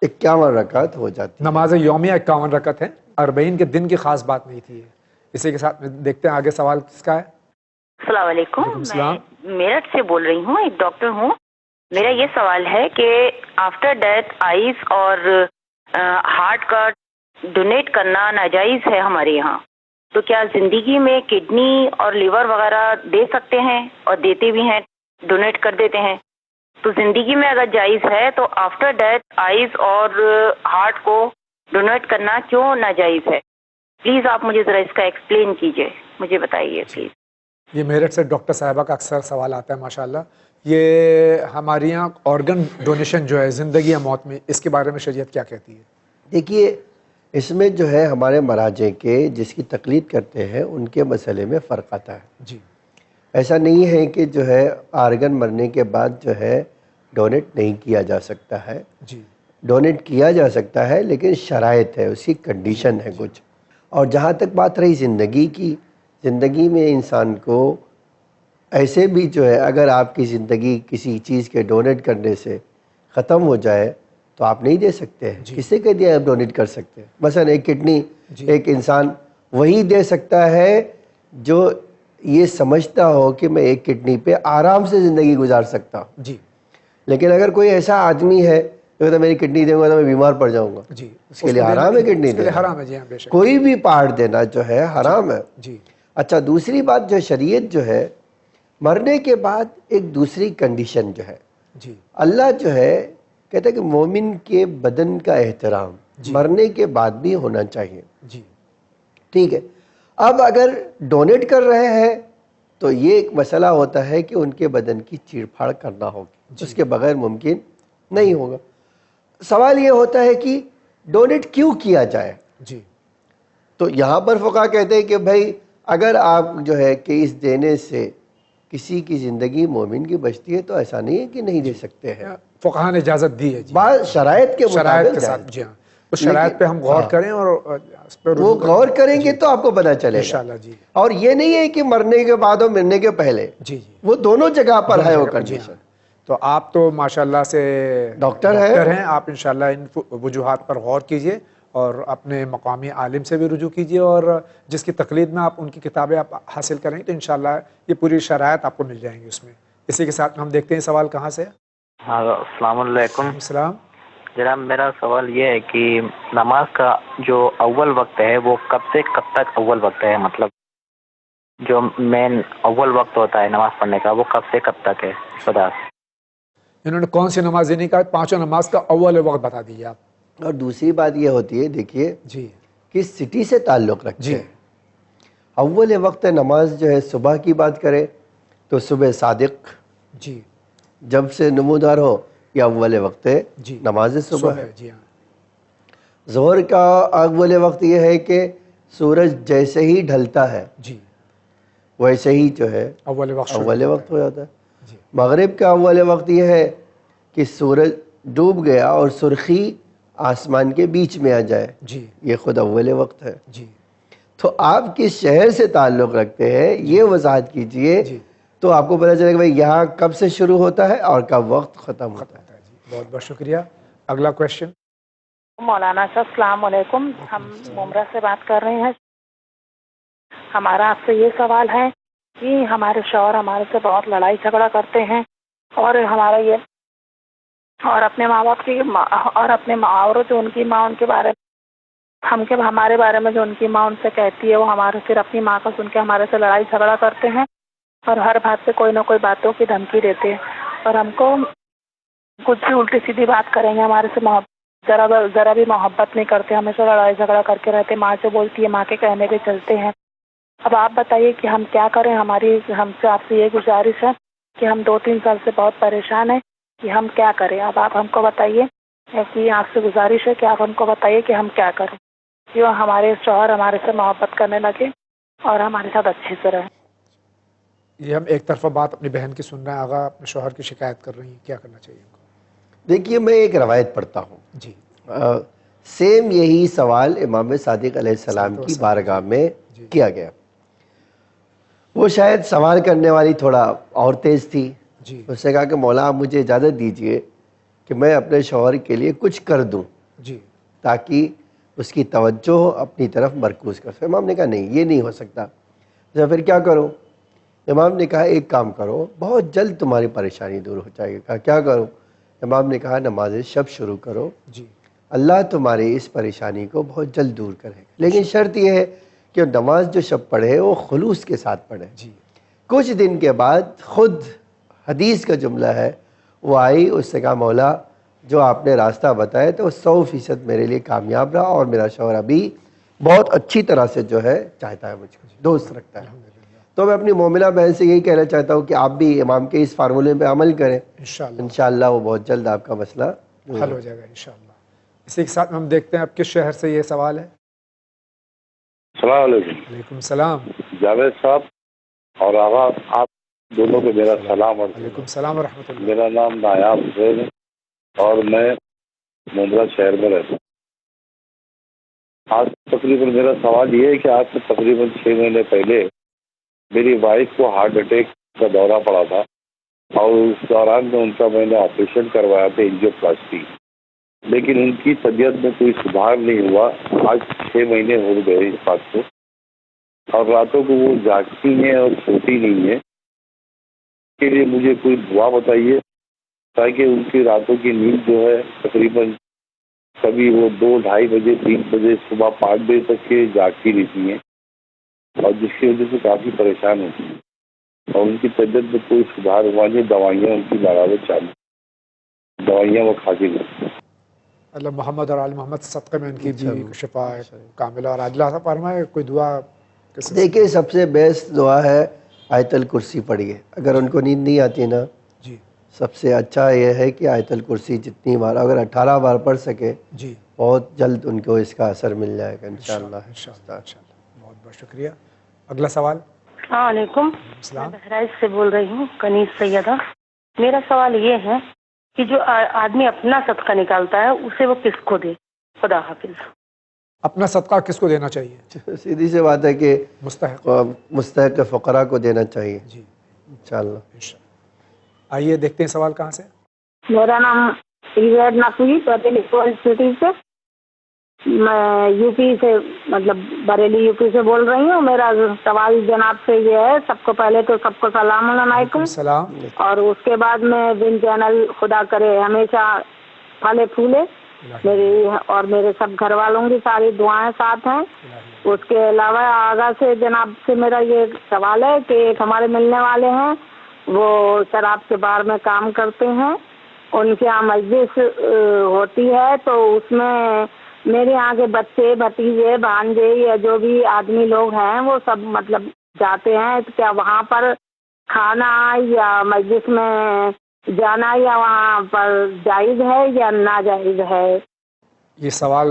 51 رکعت ہو جاتی ہیں۔ نماز یومیہ 51 رکعت ہے، اربعین کے دن کی خاص بات نہیں تھی یہ۔ اسی کے ساتھ دیکھتے ہیں آگے سوال کس کا ہے۔ السلام علیکم، وعلیکم السلام۔ میں میرٹھ سے بول رہی ہوں، ایک ڈاکٹر ہوں۔ میرا یہ سوال ہے کہ آفٹر ڈیتھ آئز اور ہارٹ کا ڈونیٹ کرنا ناجائز ہے ہمارے یہاں، تو کیا زندگی میں کڈنی اور لیور وغیرہ دے سکتے ہیں؟ اور دیتے بھی ہیں، ڈونیٹ کر دیتے ہیں، تو زندگی میں اگر جائز ہے تو آفٹر ڈیتھ آئز اور ہارٹ کو ڈونیٹ کرنا کیوں ناجائز ہے؟ پلیز آپ مجھے ذرا اس کا ایکسپلین کیجئے، مجھے بتائیے پلیز۔ یہ میرٹھ سے ڈاکٹر صاحبہ کا اکثر سوال آتا ہے ماشاءاللہ۔ یہ ہمارے یہاں آرگن ڈونیشن جو ہے زندگی یا موت میں، اس کے بارے میں شریعت کیا کہتی ہے؟ دیکھیے، اس میں جو ہے ہمارے مراجع کے جس کی تقلید کرتے ہیں ان کے مسئلے میں فرق آتا ہے۔ جی ایسا نہیں ہے کہ جو ہے آرگن مرنے کے بعد جو ہے ڈونیٹ نہیں کیا جا سکتا ہے، جی ڈونیٹ کیا جا سکتا ہے، لیکن شرائط ہے، اس کی کنڈیشن ہے کچھ۔ اور جہاں تک بات رہی زندگی کی، زندگی میں انسان کو ایسے بھی جو ہے اگر آپ کی زندگی کسی چیز کے ڈونیٹ کرنے سے ختم ہو جائے تو آپ نہیں دے سکتے ہیں۔ کسے کے دیا آپ ڈونیٹ کر سکتے ہیں؟ مثلا ایک کڈنی ایک انسان وہی دے سکتا ہے جو یہ سمجھتا ہو کہ میں ایک کڈنی پہ آرام سے زندگی گزار سکتا ہوں۔ جی لیکن اگر کوئی ایسا آدمی ہے جو کہتا ہے میری کڈنی دیں گا تو میں بیمار پڑ جاؤں گا، جی، اس کے لیے حرام ہے کڈنی اس کے لیے دینا، حرام ہے۔ جی ہاں، بے شک۔ کوئی بھی پارٹ دینا جو ہے حرام ہے۔ جی اچھا، دوسری بات جو شریعت جو ہے، مرنے کے بعد ایک دوسری کنڈیشن جو ہے، جی اللہ جو ہے کہتا ہے کہ مومن کے بدن کا احترام مرنے کے بعد بھی ہونا چاہیے۔ جی ٹھیک ہے، اب اگر ڈونیٹ کر رہے ہیں تو یہ ایک مسئلہ ہوتا ہے کہ ان کے بدن کی چیڑ پھاڑ کرنا ہوگی، اس کے بغیر ممکن نہیں ہوگا۔ سوال یہ ہوتا ہے کہ ڈونیٹ کیوں کیا جائے؟ جی تو یہاں پر فقہا کہتے ہیں کہ بھائی اگر آپ جو ہے کہ اس دینے سے کسی کی زندگی مومن کی بچتی ہے تو ایسا نہیں ہے کہ نہیں دے سکتے ہیں، فقہا نے اجازت دی ہے۔ جی بعض شرائط کے شرائط مطابق کے ساتھ، جائز۔ جی ہاں، اس شرائط پہ ہم غور کریں اور اس پہ وہ غور کریں گے تو آپ کو پتہ چلے گا انشاءاللہ۔ جی اور یہ نہیں ہے کہ مرنے کے بعد اور مرنے کے پہلے، جی جی وہ دونوں جگہ پر ہے وہ جی کنڈیشن۔ ہاں۔ تو آپ تو ماشاءاللہ سے ڈاکٹر ہیں، آپ انشاءاللہ ان وجوہات پر غور کیجئے اور اپنے مقامی عالم سے بھی رجوع کیجئے، اور جس کی تقلید میں آپ ان کی کتابیں آپ حاصل کریں گے تو انشاءاللہ یہ پوری شرائط آپ کو مل جائیں گی اس میں۔ اسی کے ساتھ ہم دیکھتے ہیں سوال کہاں سے۔ ہاں، السلام علیکم۔ السلام۔ جناب، میرا سوال یہ ہے کہ نماز کا جو اول وقت ہے وہ کب سے کب تک اول وقت ہے؟ مطلب جو مین اول وقت ہوتا ہے نماز پڑھنے کا وہ کب سے کب تک ہے؟ خدا حافظ۔ انہوں نے کون سی نماز نہیں کہا، پانچوں نماز کا اول وقت بتا دیجیے آپ۔ اور دوسری بات یہ ہوتی ہے، دیکھیے جی کس سٹی سے تعلق رکھتے جی ہیں۔ اول وقت نماز جو ہے صبح کی بات کریں تو صبح صادق جی جب سے نمودار ہو یا اول وقت نماز صبح ہے۔ جی ہاں ظہر کا اول وقت یہ ہے کہ سورج جیسے ہی ڈھلتا ہے جی ویسے ہی جو ہے اول وقت اول وقت ہو جاتا ہے. جی مغرب کا اول وقت یہ ہے کہ سورج ڈوب گیا اور سرخی آسمان کے بیچ میں آ جائے, جی یہ خود اول وقت ہے. جی تو آپ کس شہر سے تعلق رکھتے ہیں یہ وضاحت کیجئے, جی تو آپ کو پتہ چلے کہ بھائی یہاں کب سے شروع ہوتا ہے اور کب وقت ختم ہوتا ہے. جی بہت بہت شکریہ. اگلا کویشچن. مولانا صاحب السلام علیکم, ہم ممرہ سے بات کر رہے ہیں. ہمارا آپ سے یہ سوال ہے کہ ہمارے شوہر ہمارے سے بہت لڑائی جھگڑا کرتے ہیں, اور ہمارا یہ اور اپنے ماں باپ کی اور اپنے ماں اور جو ان کی ماں ان کے بارے میں ہمارے بارے میں جو ان کی ماں ان سے کہتی ہے وہ ہمارے پھر اپنی ماں کا سن کے ہمارے سے لڑائی جھگڑا کرتے ہیں, اور ہر بات پہ کوئی نہ کوئی باتوں کی دھمکی دیتے ہیں, اور ہم کو کچھ بھی الٹی سیدھی بات کریں گے, ہمارے سے ذرا بھی محبت نہیں کرتے, ہمیشہ لڑائی جھگڑا کر کے رہتے, ماں جو بولتی ہے ماں کے کہنے پہ چلتے ہیں. اب آپ بتائیے کہ ہم کیا کریں. ہم سے آپ سے یہ گزارش ہے کہ ہم 2-3 سال سے بہت پریشان ہیں کہ ہم کیا کریں. اب آپ ہم کو بتائیے کہ آپ سے گزارش ہے کہ آپ ہم کو بتائیے کہ ہم کیا کریں, کہ ہمارے شوہر ہمارے سے محبت کرنے لگے اور ہمارے ساتھ اچھے سے رہیں. یہ ہم ایک طرفہ بات اپنی بہن کی سن رہے ہیں, آغا اپنے شوہر کی شکایت کر رہی ہیں, کیا کرنا چاہیے ان کو؟ دیکھیے میں ایک روایت پڑھتا ہوں, جی سیم یہی سوال امام صادق علیہ السلام کی بارگاہ میں کیا گیا. وہ شاید سوال کرنے والی تھوڑا اور تیز تھی. جی اس نے کہا کہ مولا آپ مجھے اجازت دیجئے کہ میں اپنے شوہر کے لیے کچھ کر دوں جی تاکہ اس کی توجہ اپنی طرف مرکوز کر سکے. امام نے کہا نہیں یہ نہیں ہو سکتا. پھر کیا کروں؟ امام نے کہا ایک کام کرو, بہت جلد تمہاری پریشانی دور ہو جائے گی. کہا کیا کروں؟ امام نے کہا نماز شب شروع کرو, جی اللہ تمہاری اس پریشانی کو بہت جلد دور کرے گا. لیکن شرط یہ ہے کہ نماز جو شب پڑھے وہ خلوص کے ساتھ پڑھے. جی کچھ دن کے بعد خود حدیث کا جملہ ہے وہ آئی, اس سے کہا مولا جو آپ نے راستہ بتایا تو 100% میرے لیے کامیاب رہا, اور میرا شوہر ابھی بہت اچھی طرح سے جو ہے چاہتا ہے مجھ کو, دوست رکھتا ہے. تو میں اپنی مومنہ بہن سے یہی کہنا چاہتا ہوں کہ آپ بھی امام کے اس فارمولے پہ عمل کریں, انشاءاللہ وہ بہت جلد آپ کا مسئلہ حل ہو جائے گا انشاءاللہ. اسی کے ساتھ ہم دیکھتے ہیں اب کس شہر سے یہ سوال ہے. السلام علیکم. وعلیکم السلام. جاوید صاحب اور آغا آپ دونوں کو میرا سلام. اور وعلیکم السلام ورحمۃ اللہ. میرا نام نایاب حسین ہے اور میں ممرہ شہر میں رہتا ہوں. آج تقریباً میرا سوال یہ ہے کہ آج سے تقریباً 6 مہینے پہلے میری وائف کو ہارٹ اٹیک کا دورہ پڑا تھا, اور اس دوران میں نے آپریشن کروایا تھا, اینجیوپلاسٹی, لیکن ان کی طبیعت میں کوئی سدھار نہیں ہوا. آج 6 مہینے ہو گئے اس بات کو, اور راتوں کو وہ جاگتی ہیں اور سوتی نہیں ہے. اس کے لیے مجھے کوئی دعا بتائیے تاکہ ان کی راتوں کی نیند جو ہے تقریباً کبھی وہ 2-2:30 بجے 3 بجے صبح 5 بجے تک کے جاگتی رہتی ہیں, اور جس کی وجہ سے کافی پریشان ہوتی ہیں, اور ان کی طبیعت میں کوئی سدھار ہوا نہیں. دوائیاں ان کی برابر چالو, دوائیاں وہ کھاتی رہتی ہیں. اللہ محمد اور آل محمد صدقے میں ان کی بھی شفا کاملہ اور عاجلہ عطا فرمائے. کوئی دعا دیکھیں سب سے بیسٹ دعا ہے آیت الکرسی پڑھیے. اگر ان کو نیند نہیں آتی نا, جی سب سے اچھا یہ ہے کہ آیت الکرسی جتنی بار, اگر 18 بار پڑھ سکے, جی بہت جلد ان کو اس کا اثر مل جائے گا انشاءاللہ. بہت بہت شکریہ. اگلا سوال. السلام علیکم, میں بہرائچ سے بول رہی ہوں, کنیز سیدہ. میرا سوال یہ ہے کہ جو آدمی اپنا صدقہ نکالتا ہے اسے وہ کس کو دے؟ خدا حافظ. اپنا صدقہ کس کو دینا چاہیے؟ سیدھی سی بات ہے کہ مستحق فقراء کو دینا چاہیے. جی انشاءاللہ. آئیے دیکھتے ہیں سوال کہاں سے. میرا نام ایزاد نقوی سٹی سے, میں یو پی سے مطلب بریلی یو پی سے بول رہی ہوں. میرا سوال جناب سے یہ ہے, سب کو پہلے تو سب کو سلام علیکم, اور اس کے بعد میں بن چینل خدا کرے ہمیشہ پھلے پھولے, میری اور میرے سب گھر والوں کی ساری دعائیں ساتھ ہیں. اس کے علاوہ آغا سے جناب سے میرا یہ سوال ہے کہ ایک ہمارے ملنے والے ہیں, وہ شراب کے بار میں کام کرتے ہیں, ان کے یہاں مجلس ہوتی ہے, تو اس میں میرے یہاں کے بچے بھتیجے بھانجے یا جو بھی آدمی لوگ ہیں وہ سب مطلب جاتے ہیں. کیا وہاں پر کھانا یا مجلس میں جانا یا وہاں پر جائز ہے یا ناجائز ہے؟ یہ سوال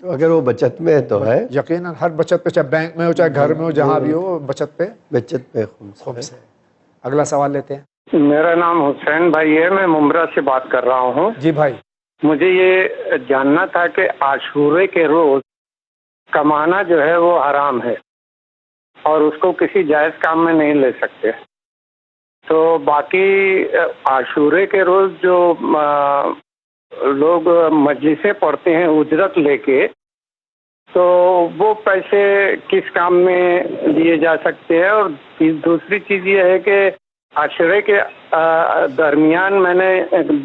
اگر وہ بچت میں ہے تو ہے، یقیناً ہر بچت پہ، چاہے بینک میں ہو چاہے گھر میں ہو، جہاں بھی ہو، بچت پہ بچت پہ خمس ہے۔ اگلا سوال لیتے ہیں۔ میرا نام حسین بھائی ہے، میں ممبرا سے بات کر رہا ہوں۔ جی بھائی، مجھے یہ جاننا تھا کہ عاشورے کے روز کمانا جو ہے وہ حرام ہے اور اس کو کسی جائز کام میں نہیں لے سکتے، تو باقی عاشورے کے روز جو لوگ مجلسیں پڑھتے ہیں اجرت لے کے، تو وہ پیسے کس کام میں لیے جا سکتے ہیں؟ اور دوسری چیز یہ ہے کہ عاشورے کے درمیان میں نے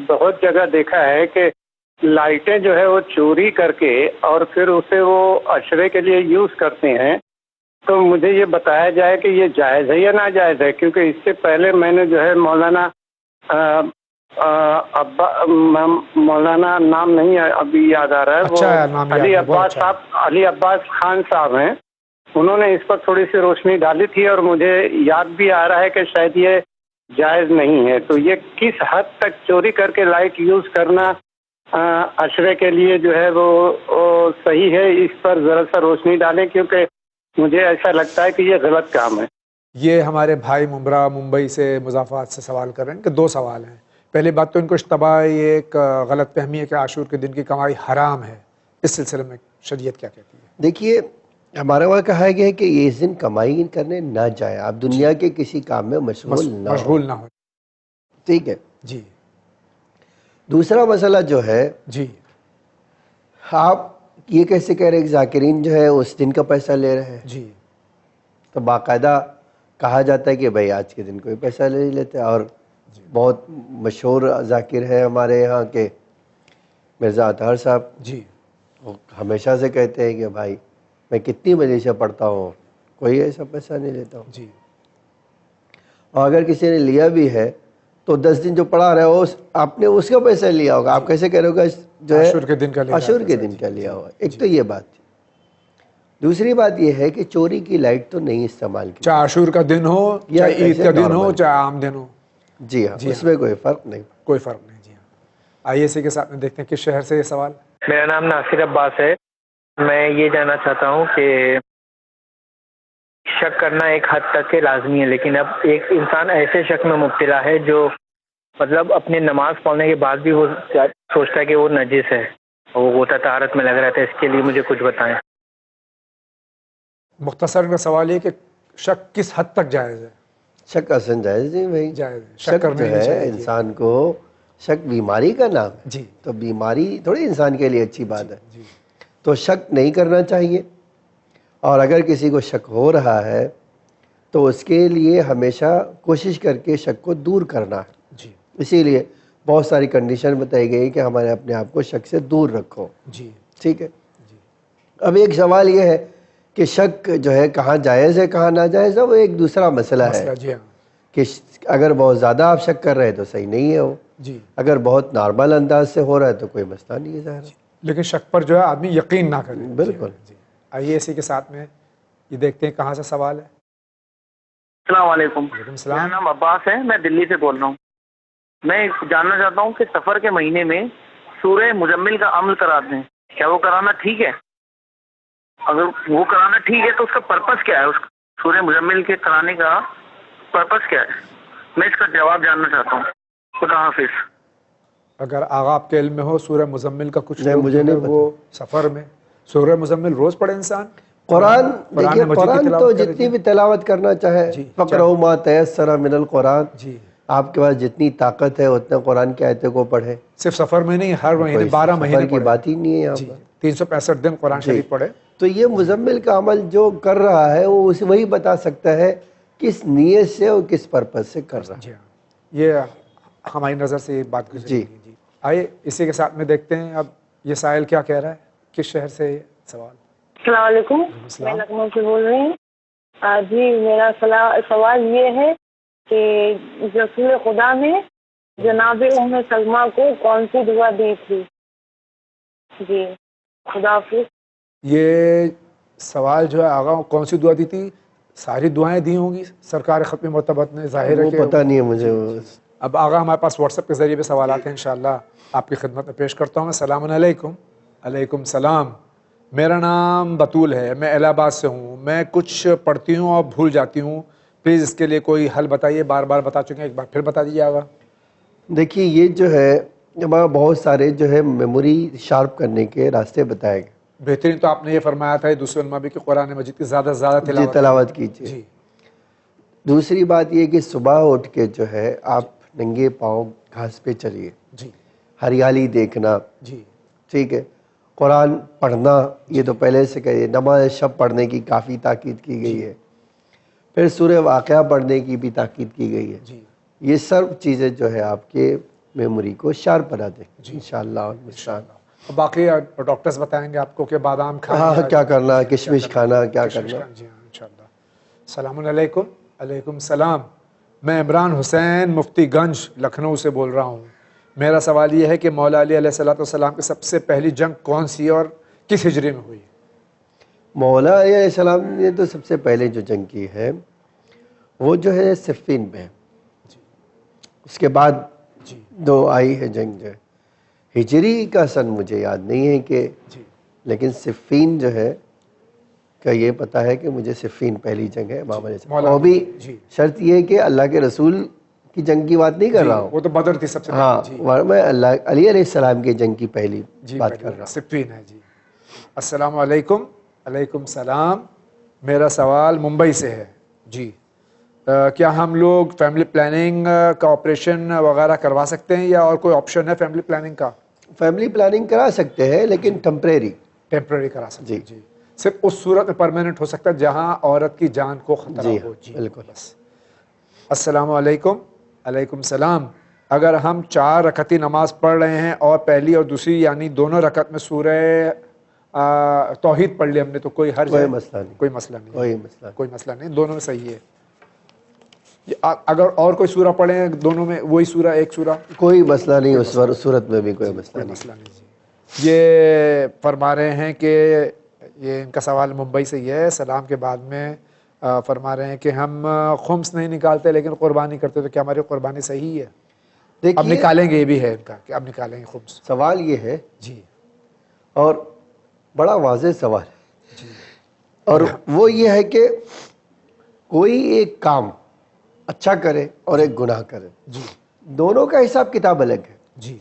بہت جگہ دیکھا ہے کہ لائٹیں جو ہے وہ چوری کر کے اور پھر اسے وہ عشرے کے لیے یوز کرتے ہیں، تو مجھے یہ بتایا جائے کہ یہ جائز ہے یا ناجائز ہے، کیونکہ اس سے پہلے میں نے جو ہے مولانا نام نہیں ابھی یاد آ رہا ہے، وہ علی عباس خان صاحب ہیں، انہوں نے اس پر تھوڑی سی روشنی ڈالی تھی اور مجھے یاد بھی آ رہا ہے کہ شاید یہ جائز نہیں ہے۔ تو یہ کس حد تک چوری کر کے لائٹ یوز کرنا عشرے کے لیے جو ہے وہ صحیح ہے، اس پر ذرا سا روشنی ڈالیں، کیونکہ مجھے ایسا لگتا ہے کہ یہ غلط کام ہے۔ یہ ہمارے بھائی ممبرا ممبئی سے مضافات سے سوال کر رہے ہیں کہ دو سوال ہیں۔ پہلی بات تو ان کو اشتباہ، یہ ایک غلط فہمی ہے کہ عاشور کے دن کی کمائی حرام ہے، اس سلسلے میں شریعت کیا کہتی ہے؟ دیکھیے، ہمارے وہاں کہا گیا ہے کہ یہ اس دن کمائی کرنے نہ جائے، آپ دنیا کے کسی کام میں مشغول نہ ہو، ٹھیک ہے جی۔ دوسرا مسئلہ جو ہے، جی، آپ یہ کیسے کہہ رہے ہیں کہ ذاکرین جو ہے اس دن کا پیسہ لے رہے ہیں؟ جی، تو باقاعدہ کہا جاتا ہے کہ بھائی آج کے دن کوئی پیسہ نہیں لیتے، اور بہت مشہور ذاکر ہے ہمارے یہاں کے مرزا اطہر صاحب، جی، وہ ہمیشہ سے کہتے ہیں کہ بھائی میں کتنی مجلسیں پڑھتا ہوں، کوئی ایسا پیسہ نہیں لیتا ہوں، جی، اور اگر کسی نے لیا بھی ہے تو 10 دن جو پڑھا رہا ہے آپ نے اس کا پیسہ لیا ہوگا، آپ کیسے کہہ رہے ہوگا جو ہے عاشور کے دن کا لیا، عاشور کے دن کا لیا ہوگا۔ ایک تو یہ بات تھی۔ دوسری بات یہ ہے کہ چوری کی لائٹ تو نہیں استعمال کی، چاہے عاشور کا دن ہو، چاہے عید کا دن ہو، چاہے عام دن ہو، جی ہاں، اس میں کوئی فرق نہیں، کوئی فرق نہیں۔ جی ہاں، آئیے اسی کے ساتھ میں دیکھتے ہیں کس شہر سے یہ سوال۔ میرا نام ناصر عباس ہے، میں یہ جاننا چاہتا ہوں کہ شک کرنا ایک حد تک کے لازمی ہے، لیکن اب ایک انسان ایسے شک میں مبتلا ہے جو مطلب اپنے نماز پڑھنے کے بعد بھی وہ سوچتا ہے کہ وہ نجس ہے، اور وہ غوطہ طہارت میں لگ رہا تھا، اس کے لیے مجھے کچھ بتائیں۔ مختصر میں سوال یہ کہ شک کس حد تک جائز ہے؟ شک اصلا جائز نہیں بھائی، جائز ہے، شک جو ہے انسان کو، شک بیماری کا نام ہے، جی، تو بیماری تھوڑی انسان کے لیے اچھی بات ہے، جی، تو شک نہیں کرنا چاہیے، اور اگر کسی کو شک ہو رہا ہے تو اس کے لیے ہمیشہ کوشش کر کے شک کو دور کرنا ہے، جی، اسی لیے بہت ساری کنڈیشن بتائی گئی کہ ہمارے اپنے آپ کو شک سے دور رکھو، جی، ٹھیک ہے۔ اب ایک سوال یہ ہے کہ شک جو ہے کہاں جائز ہے کہاں ناجائز ہے، وہ ایک دوسرا مسئلہ ہے، جی ہاں، کہ اگر بہت زیادہ آپ شک کر رہے ہیں تو صحیح نہیں ہے وہ، جی، اگر بہت نارمل انداز سے ہو رہا ہے تو کوئی مسئلہ نہیں ہے ظاہر ہے، لیکن شک پر جو ہے آدمی یقین نہ کرے۔ بالکل۔ جی، آئیے اسی کے ساتھ میں یہ دیکھتے ہیں کہاں سے سوال ہے۔ السلام علیکم، السلام۔ میرا نام عباس ہے، میں دلی سے بول رہا ہوں۔ میں جاننا چاہتا ہوں کہ سفر کے مہینے میں سورہ مزمل کا عمل کراتے ہیں، کیا وہ کرانا ٹھیک ہے؟ اگر وہ کرانا ٹھیک ہے تو اس کا پرپس کیا ہے؟ اس سورہ مزمل کے کرانے کا پرپس کیا ہے؟ میں اس کا جواب جاننا چاہتا ہوں۔ خدا حافظ۔ اگر آغا آپ کے علم میں ہو سورہ مزمل کا کچھ، مجھے نہیں وہ سفر میں سورہ مزمل روز پڑھے انسان؟ قرآن دیکھیے، قرآن تو جتنی بھی تلاوت کرنا چاہے، فقرؤ ما تیسر من القرآن، جی، آپ کے پاس جتنی طاقت ہے اتنا قرآن کی آیتوں کو پڑھے، صرف سفر میں نہیں، ہر مہینے 12 مہینے کی بات ہی نہیں ہے یہاں پر، 365 دن قرآن شریف پڑھے۔ تو یہ مزمل کا عمل جو کر رہا ہے وہ وہی بتا سکتا ہے کس نیت سے اور کس پرپس سے کر رہا ہے۔ جی ہاں، یہ ہماری نظر سے یہ بات گزری۔ جی، آئیے اسی کے ساتھ میں دیکھتے ہیں اب یہ سائل کیا کہہ رہا ہے، کس شہر سے یہ سوال۔ السلام علیکم، میں لکھنؤ سے بول رہی ہوں۔ جی، میرا سوال یہ ہے کہ رسول خدا نے جناب ام سلمہ کو کون سی دعا دی تھی؟ جی، خدا حافظ۔ یہ سوال جو ہے آغا کون سی دعا دی تھی؟ ساری دعائیں دی ہوں گی سرکار ختم مرتبت نے، ظاہر ہے وہ کہ پتہ نہیں ہے مجھے۔ اب آغا ہمارے پاس واٹس ایپ کے ذریعے پہ سوالات ہیں، انشاءاللہ آپ کی خدمت میں پیش کرتا ہوں۔ السلام علیکم۔ علیکم السلام۔ میرا نام بطول ہے، میں الہ آباد سے ہوں، میں کچھ پڑھتی ہوں اور بھول جاتی ہوں، پلیز اس کے لیے کوئی حل بتائیے، بار بار بتا چکے ہیں، ایک بار پھر بتا دیجیے گا۔ دیکھیے یہ جو ہے ہمارا بہت سارے جو ہے میموری شارپ کرنے کے راستے بتائے گئے۔ بہترین تو آپ نے یہ فرمایا تھا دوسرے علماء بھی کہ قرآن مجید کی زیادہ سے زیادہ تلاوت کیجیے۔ جی۔ دوسری بات یہ کہ صبح اٹھ کے جو ہے آپ ننگے پاؤں گھاس پہ چلیے، جی، ہریالی دیکھنا، جی، ٹھیک ہے، قرآن پڑھنا، یہ تو پہلے سے کہیے، نماز شب پڑھنے کی کافی تاکید کی گئی ہے، پھر سورہ واقعہ پڑھنے کی بھی تاکید کی گئی ہے۔ جی، یہ سب چیزیں جو ہے آپ کے میموری کو شارپ بنا دیں انشاءاللہ اور انشاءاللہ۔ باقی ڈاکٹرز بتائیں گے آپ کو کہ بادام کھانا، ہاں کیا کرنا، کشمش کھانا، کیا کرنا۔ جی ہاں انشاءاللہ۔ السلام علیکم۔ علیکم السلام، میں عمران حسین مفتی گنج لکھنؤ سے بول رہا ہوں۔ میرا سوال یہ ہے کہ مولا علی علیہ السلام کی سب سے پہلی جنگ کون سی اور کس ہجری میں ہوئی؟ مولا علیہ السلام نے تو سب سے پہلے جو جنگ کی ہے وہ جو ہے صفین میں، اس کے بعد دو آئی ہے جنگ جو ہے، ہجری کا سن مجھے یاد نہیں ہے کہ، لیکن صفین جو ہے کا یہ پتا ہے کہ مجھے صفین پہلی جنگ ہے امام علیہ السلام، اور بھی شرط یہ ہے کہ اللہ کے رسول کی جنگ کی بات نہیں کر رہا ہوں، وہ تو بدر تھی سب سے ہاں، میں علی علیہ السلام کی جنگ کی پہلی بات کر رہا ہوں۔ صفین ہے جی۔ السلام علیکم۔ علیکم السلام، میرا سوال ممبئی سے ہے جی۔ کیا ہم لوگ فیملی پلاننگ کا آپریشن وغیرہ کروا سکتے ہیں یا اور کوئی آپشن ہے فیملی پلاننگ کا؟ فیملی پلاننگ کرا سکتے ہیں لیکن ٹیمپریری کرا سکتے ہیں جی، صرف اس صورت میں پرماننٹ ہو سکتا ہے جہاں عورت کی جان کو خطرہ ہو جی، بالکل۔ السلام علیکم۔ علیکم السلام، اگر ہم 4 رکعتی نماز پڑھ رہے ہیں اور پہلی اور دوسری یعنی دونوں رکعت میں سورہ توحید پڑھ لی ہم نے تو کوئی حرج ہے؟ کوئی مسئلہ نہیں، دونوں میں صحیح ہے۔ اگر اور کوئی سورہ پڑھیں دونوں میں وہی سورہ ایک سورہ، کوئی مسئلہ نہیں، اس صورت میں بھی کوئی مسئلہ نہیں جی۔ یہ فرما رہے ہیں کہ یہ ان کا سوال ممبئی سے یہ ہے، سلام کے بعد میں فرما رہے ہیں کہ ہم خمس نہیں نکالتے لیکن قربانی کرتے، تو کیا ہماری قربانی صحیح ہے؟ اب نکالیں گے، یہ بھی ہے ان کا کہ اب نکالیں گے خمس۔ سوال یہ ہے جی، اور بڑا واضح سوال ہے، اور وہ یہ ہے کہ کوئی ایک کام اچھا کرے اور ایک گناہ کرے، دونوں کا حساب کتاب الگ ہے جی۔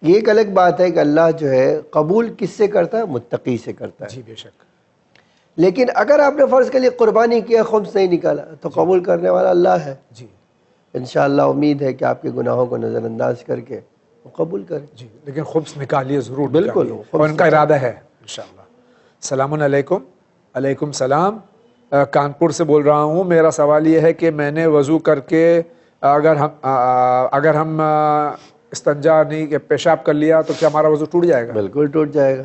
یہ ایک الگ بات ہے کہ اللہ جو ہے قبول کس سے کرتا ہے؟ متقی سے کرتا ہے جی بے شک۔ لیکن اگر آپ نے فرض کے لیے قربانی کیا، خمس نہیں نکالا، تو قبول کرنے والا اللہ ہے جی۔ انشاءاللہ امید ہے کہ آپ کے گناہوں کو نظر انداز کر کے وہ قبول کریں جی، لیکن خمس نکالیے ضرور، بالکل، اور ان کا ارادہ ہے انشاءاللہ۔ السلام علیکم۔ علیکم السلام، کانپور سے بول رہا ہوں۔ میرا سوال یہ ہے کہ میں نے وضو کر کے اگر ہم استنجا نہیں کہ پیشاب کر لیا تو کیا ہمارا وضو ٹوٹ جائے گا؟ بالکل ٹوٹ جائے گا۔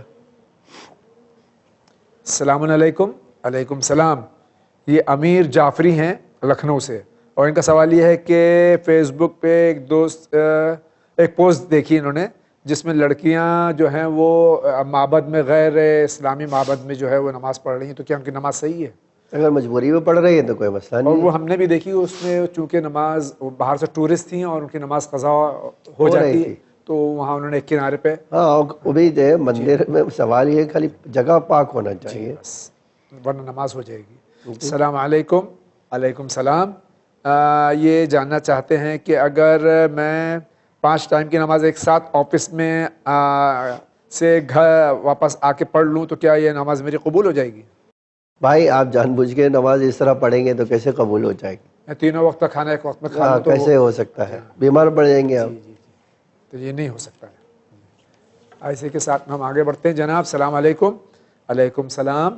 السلام علیکم۔ علیکم السلام، یہ امیر جعفری ہیں لکھنؤ سے، اور ان کا سوال یہ ہے کہ فیس بک پہ ایک دوست ایک پوسٹ دیکھی انہوں نے جس میں لڑکیاں جو ہیں وہ معبد میں، غیر اسلامی معبد میں جو ہے وہ نماز پڑھ رہی ہیں، تو کیا ان کی نماز صحیح ہے؟ اگر مجبوری میں پڑھ رہی ہے تو کوئی مسئلہ نہیں، اور وہ ہم نے بھی دیکھی اس میں چونکہ نماز باہر سے ٹورسٹ تھیں اور ان کی نماز قضا ہو جاتی ہے تو وہاں انہوں نے ایک کنارے پہ، ہاں امید ہے مندر میں سوال یہ خالی جگہ پاک ہونا چاہیے، ورنہ نماز ہو جائے گی۔ السلام علیکم۔ علیکم السلام، یہ جاننا چاہتے ہیں کہ اگر میں 5 ٹائم کی نماز ایک ساتھ آفس میں سے گھر واپس آ کے پڑھ لوں تو کیا یہ نماز میری قبول ہو جائے گی؟ بھائی آپ جان بوجھ کے نماز اس طرح پڑھیں گے تو کیسے قبول ہو جائے گی؟ میں تینوں وقت کا کھانا ایک وقت میں کھا لوں تو کیسے ہو سکتا ہے؟ بیمار پڑ جائیں گے آپ۔ تو یہ نہیں ہو سکتا ہے۔ ایسے کے ساتھ ہم آگے بڑھتے ہیں جناب۔ السلام علیکم۔ علیکم السلام،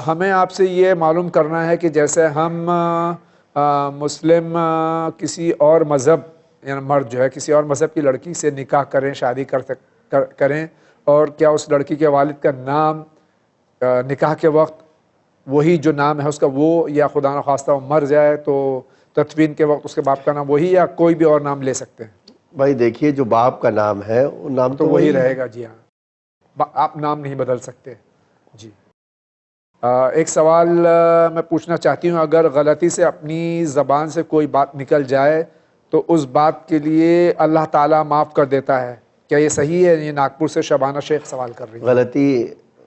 ہمیں آپ سے یہ معلوم کرنا ہے کہ جیسے ہم مسلم کسی اور مذہب یعنی مرد جو ہے کسی اور مذہب کی لڑکی سے نکاح کریں، شادی کریں، اور کیا اس لڑکی کے والد کا نام نکاح کے وقت وہی جو نام ہے اس کا وہ، یا خدا نخواستہ وہ مر جائے تو تدفین کے وقت اس کے باپ کا نام وہی، یا کوئی بھی اور نام لے سکتے ہیں؟ بھائی دیکھیے جو باپ کا نام ہے وہ نام تو وہی رہے گا، جی ہاں، آپ نام نہیں بدل سکتے جی۔ ایک سوال میں پوچھنا چاہتی ہوں، اگر غلطی سے اپنی زبان سے کوئی بات نکل جائے تو اس بات کے لیے اللہ تعالیٰ معاف کر دیتا ہے، کیا یہ صحیح ہے؟ یہ ناگپور سے شبانہ شیخ سوال کر رہی ہے۔ غلطی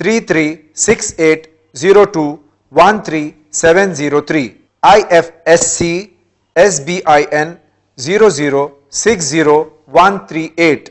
336802133703, IFSC SBIN 0060138,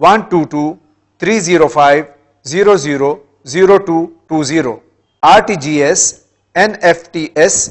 1223050000220, RTGS NFTS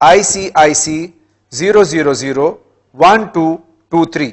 ICIC 0001223।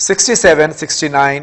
6769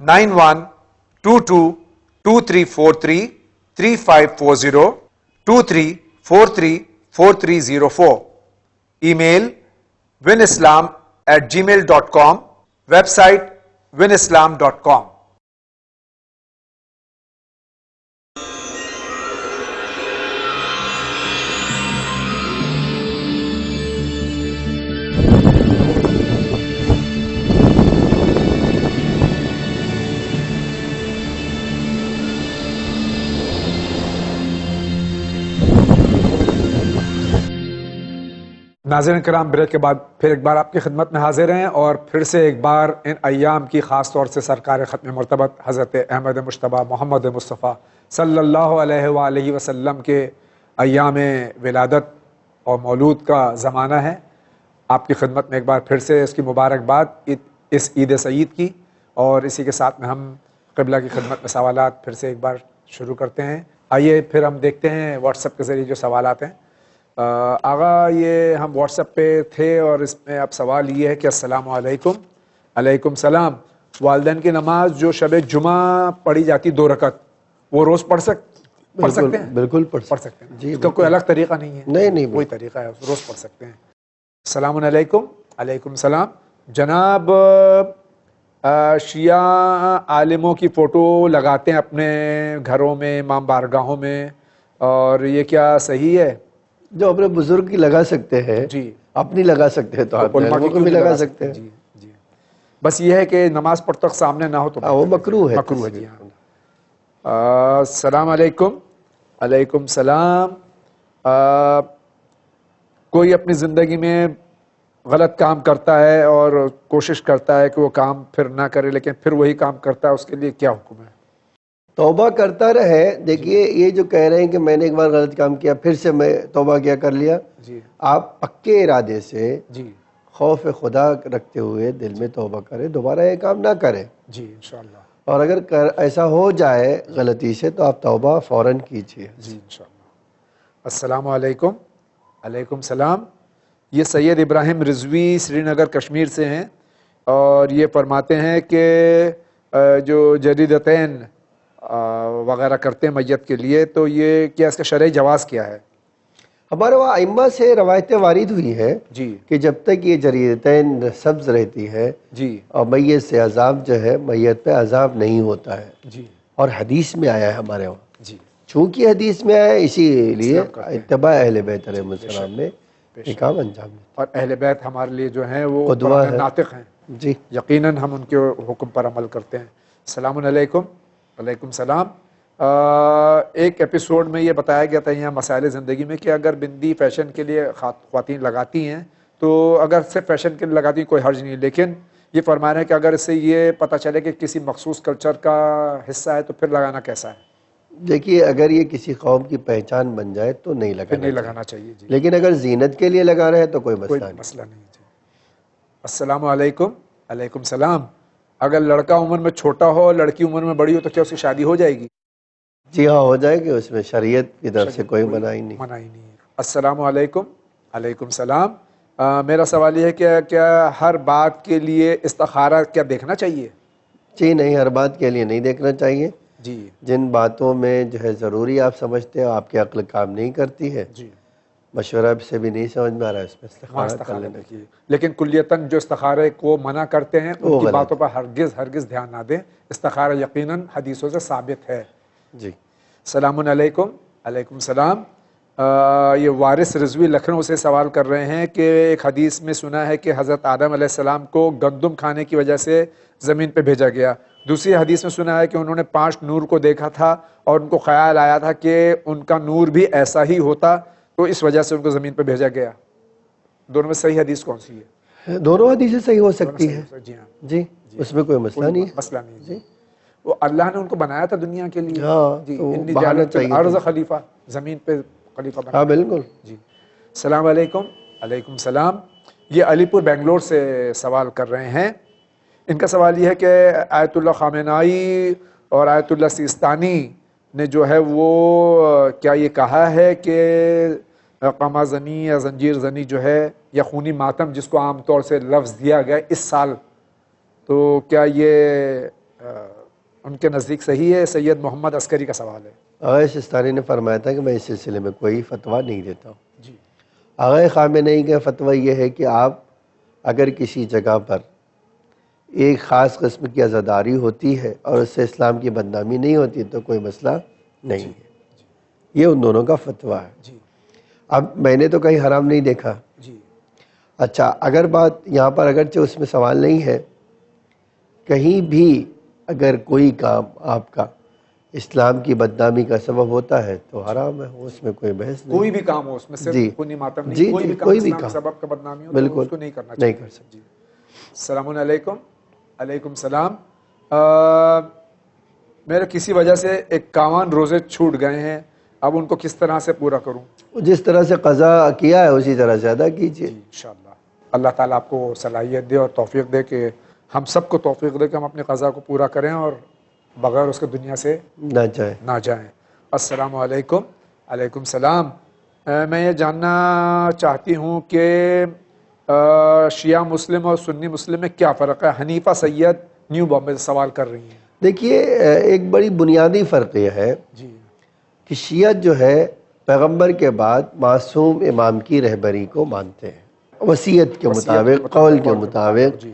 91222343 354023434304, ای میل winislam@gmail.com, ویب سائٹ winislam.com. ناظرین کرام، بریک کے بعد پھر ایک بار آپ کی خدمت میں حاضر ہیں، اور پھر سے ایک بار ان ایام کی خاص طور سے سرکار ختم مرتبت حضرت احمد مجتبیٰ محمد مصطفیٰ صلی اللہ علیہ وآلہ وسلم کے ایام ولادت اور مولود کا زمانہ ہے. آپ کی خدمت میں ایک بار پھر سے اس کی مبارکباد اس عید سعید کی، اور اسی کے ساتھ میں ہم قبلہ کی خدمت میں سوالات پھر سے ایک بار شروع کرتے ہیں. آئیے پھر ہم دیکھتے ہیں واٹس ایپ کے ذریعے جو سوالات ہیں. آغا یہ ہم واٹس ایپ پہ تھے، اور اس میں اب سوال یہ ہے کہ السلام علیکم. علیکم السلام. والدین کی نماز جو شب جمعہ پڑھی جاتی 2 رکعت، وہ روز پڑھ سکتے ہیں؟ بالکل پڑھ سکتے ہیں جی. اس کا کوئی الگ طریقہ نہیں ہے؟ نہیں کوئی طریقہ ہے، روز پڑھ سکتے ہیں. السلام علیکم. علیکم السلام. جناب شیعہ عالموں کی فوٹو لگاتے ہیں اپنے گھروں میں، امام بارگاہوں میں، اور یہ کیا صحیح ہے؟ جو اپنے بزرگ کی لگا سکتے ہیں جی، اپنی لگا سکتے ہیں تو آپ علماء کو بھی لگا سکتے ہیں. جی بس یہ ہے کہ نماز پڑھتے وقت سامنے نہ ہو تو وہ مکروہ ہے. مکروہ ہے جی. ہاں. السلام علیکم. علیکم السلام. کوئی اپنی زندگی میں غلط کام کرتا ہے اور کوشش کرتا ہے کہ وہ کام پھر نہ کرے، لیکن پھر وہی کام کرتا ہے، اس کے لیے کیا حکم ہے؟ توبہ کرتا رہے. دیکھیے یہ جو کہہ رہے ہیں کہ میں نے ایک بار غلط کام کیا پھر سے میں توبہ کیا کر لیا، آپ پکے ارادے سے خوف خدا رکھتے ہوئے دل میں توبہ کریں، دوبارہ یہ کام نہ کریں جی انشاءاللہ. اور اگر ایسا ہو جائے غلطی سے تو آپ توبہ فوراً کیجیے جی انشاءاللہ. السلام علیکم. علیکم السلام. یہ سید ابراہیم رضوی سری نگر کشمیر سے ہیں، اور یہ فرماتے ہیں کہ جو جریدتین وغیرہ کرتے ہیں میت کے لیے، تو یہ کیا اس کا شرعی جواز کیا ہے؟ ہمارے وہاں ائمہ سے روایتیں وارد ہوئی ہیں جی کہ جب تک یہ جریدتین سبز رہتی ہے جی اور میت سے عذاب جو ہے، میت پہ عذاب نہیں ہوتا ہے جی. اور حدیث میں آیا ہے ہمارے وہاں جی. چونکہ حدیث میں آیا اسی لیے اتباع اہل بیت علیہ السلام نے یہ کام انجام دیا. اور اہل بیت ہمارے لیے جو ہیں وہ قدوہ ہے، ناطق ہیں جی یقیناً ہم ان کے حکم پر عمل کرتے ہیں. السلام علیکم. علیکم السلام. ایک ایپیسوڈ میں یہ بتایا گیا تھا یہاں مسائل زندگی میں کہ اگر بندی فیشن کے لیے خواتین لگاتی ہیں تو اگر صرف فیشن کے لیے لگاتی ہیں کوئی حرج نہیں، لیکن یہ فرما رہے ہیں کہ اگر اس سے یہ پتہ چلے کہ کسی مخصوص کلچر کا حصہ ہے تو پھر لگانا کیسا ہے؟ دیکھیے اگر یہ کسی قوم کی پہچان بن جائے تو نہیں لگانا چاہیے جی. لیکن اگر زینت کے لیے لگا رہے ہیں تو کوئی مسئلہ نہیں جی. السلام علیکم. علیکم السلام. اگر لڑکا عمر میں چھوٹا ہو، لڑکی عمر میں بڑی ہو، تو کیا اس کی شادی ہو جائے گی؟ جی ہاں ہو جائے گی، اس میں شریعت کی طرف سے کوئی منع ہی نہیں. السلام علیکم. علیکم السلام. میرا سوال یہ ہے کہ کیا ہر بات کے لیے استخارہ کیا دیکھنا چاہیے؟ جی نہیں، ہر بات کے لیے نہیں دیکھنا چاہیے. جی جن باتوں میں جو ہے ضروری آپ سمجھتے ہو، آپ کی عقل کام نہیں کرتی ہے، جی مشورہ سے بھی نہیں سمجھ میں آ رہا ہے، اس میں استخارہ کر لینا چاہیے. لیکن کلیتاً جو استخارے کو منع کرتے ہیں ان کی باتوں پر ہرگز دھیان نہ دیں. استخارہ یقیناً حدیثوں سے ثابت ہے. جی. السلام علیکم. علیکم السلام. یہ وارث رضوی لکھنؤ سے سوال کر رہے ہیں کہ ایک حدیث میں سنا ہے کہ حضرت آدم علیہ السلام کو گندم کھانے کی وجہ سے زمین پہ بھیجا گیا. دوسری حدیث میں سنا ہے کہ انہوں نے 5 نور کو دیکھا تھا اور ان کو خیال آیا تھا کہ ان کا نور بھی ایسا ہی ہوتا، تو اس وجہ سے ان کو زمین پہ بھیجا گیا. دونوں میں صحیح حدیث کون سی ہے؟ دونوں حدیثیں صحیح ہو سکتی ہیں. جی ہاں جی اس میں کوئی مسئلہ نہیں ہے. مسئلہ نہیں جی. وہ اللہ نے ان کو بنایا تھا دنیا کے لیے. جی انی جعلت فی الارض خلیفہ، زمین پہ خلیفہ بنا. ہاں بالکل. جی. السلام علیکم. علیکم السلام. یہ علی پور بنگلور سے سوال کر رہے ہیں. ان کا سوال یہ ہے کہ آیت اللہ خامنائی اور آیت اللہ سیستانی نے جو ہے وہ کیا یہ کہا ہے کہ قمع زنی یا زنجیر زنی جو ہے یا خونی ماتم جس کو عام طور سے لفظ دیا گیا اس سال، تو کیا یہ ان کے نزدیک صحیح ہے؟ سید محمد عسکری کا سوال ہے. آغا سستانی نے فرمایا تھا کہ میں اس سلسلے میں کوئی فتویٰ نہیں دیتا ہوں. جی. آغا خامنئی کا فتویٰ یہ ہے کہ آپ اگر کسی جگہ پر ایک خاص قسم کی عزاداری ہوتی ہے اور اس سے اسلام کی بدنامی نہیں ہوتی تو کوئی مسئلہ نہیں ہے. یہ ان دونوں کا فتویٰ ہے. جی. اب میں نے تو کہیں حرام نہیں دیکھا. جی. اچھا اگر بات یہاں پر اگرچہ اس میں سوال نہیں ہے، کہیں بھی اگر کوئی کام آپ کا اسلام کی بدنامی کا سبب ہوتا ہے تو حرام ہے، اس میں کوئی بحث نہیں. کوئی بھی کام ہو اس میں صرف خونی ماتم نہیں، جی کوئی بھی کام اسلام کے سبب کا بدنامی ہو تو اس کو نہیں کرنا چاہیے. نہیں کر سکتے. السلام علیکم. علیکم السلام. میرے کسی وجہ سے 51 روزے چھوٹ گئے ہیں، اب ان کو کس طرح سے پورا کروں؟ جس طرح سے قضا کیا ہے اسی طرح سے ادا کیجیے. انشاءاللہ اللہ تعالیٰ آپ کو صلاحیت دے اور توفیق دے کہ ہم سب کو توفیق دے کہ ہم اپنے قضا کو پورا کریں اور بغیر اس کے دنیا سے نہ جائیں. السلام علیکم. علیکم السلام. میں یہ جاننا چاہتی ہوں کہ شیعہ مسلم اور سنی مسلم میں کیا فرق ہے؟ حنیفہ سید نیو بامبے سے سوال کر رہی ہیں. دیکھیے ایک بڑی بنیادی فرق یہ ہے کہ شیعت جو ہے پیغمبر کے بعد معصوم امام کی رہبری کو مانتے ہیں، وصیت کے مطابق، قول کے مطابق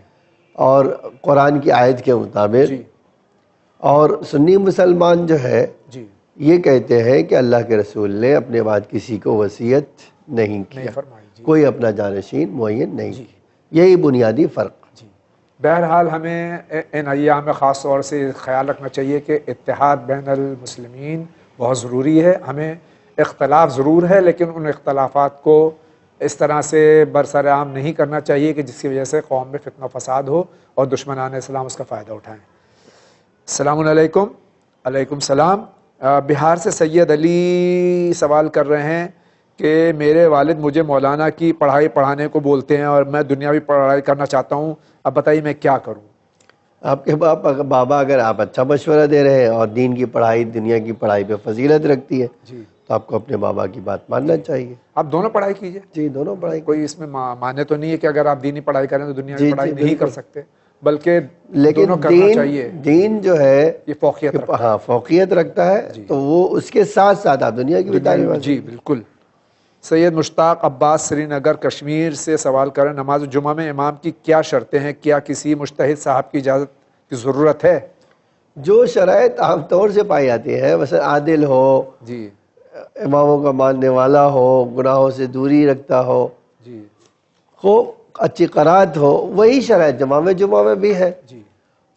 اور قرآن کی آیت کے مطابق. اور سنی مسلمان جو ہے یہ کہتے ہیں کہ اللہ کے رسول نے اپنے بعد کسی کو وصیت نہیں کیا، کوئی اپنا جانشین معین نہیں کیا. یہی بنیادی فرق. بہرحال ہمیں ان ایام میں خاص طور سے خیال رکھنا چاہیے کہ اتحاد بین المسلمین بہت ضروری ہے. ہمیں اختلاف ضرور ہے لیکن ان اختلافات کو اس طرح سے برسر عام نہیں کرنا چاہیے کہ جس کی وجہ سے قوم میں فتنہ و فساد ہو اور دشمنان اسلام اس کا فائدہ اٹھائیں. السلام علیکم. علیکم السلام. بہار سے سید علی سوال کر رہے ہیں کہ میرے والد مجھے مولانا کی پڑھائی پڑھانے کو بولتے ہیں اور میں دنیاوی پڑھائی کرنا چاہتا ہوں، اب بتائیے میں کیا کروں؟ آپ کے بابا اگر آپ اچھا مشورہ دے رہے ہیں اور دین کی پڑھائی دنیا کی پڑھائی پہ فضیلت رکھتی ہے تو آپ کو اپنے بابا کی بات ماننا چاہیے. آپ دونوں پڑھائی کیجئے. جی دونوں پڑھائی. کوئی اس میں مانے تو نہیں ہے کہ اگر آپ دینی پڑھائی کریں تو دنیا کی پڑھائی نہیں کر سکتے، بلکہ لیکن دین جو ہے یہ فوقیت رکھتا ہے. ہاں فوقیت رکھتا ہے تو وہ اس کے ساتھ ساتھ آپ دنیا کی بھی تعلیم. جی بالکل. سید مشتاق عباس سری نگر کشمیر سے سوال کریں نماز جمعہ میں امام کی کیا شرطیں ہیں؟ کیا کسی مجتہد صاحب کی اجازت کی ضرورت ہے؟ جو شرائط عام طور سے پائی جاتی ہے مثلا عادل ہو، جی اماموں کا ماننے والا ہو، گناہوں سے دوری رکھتا ہو، جی خوب اچھی قرات ہو، وہی شرائط جمعہ میں بھی ہے.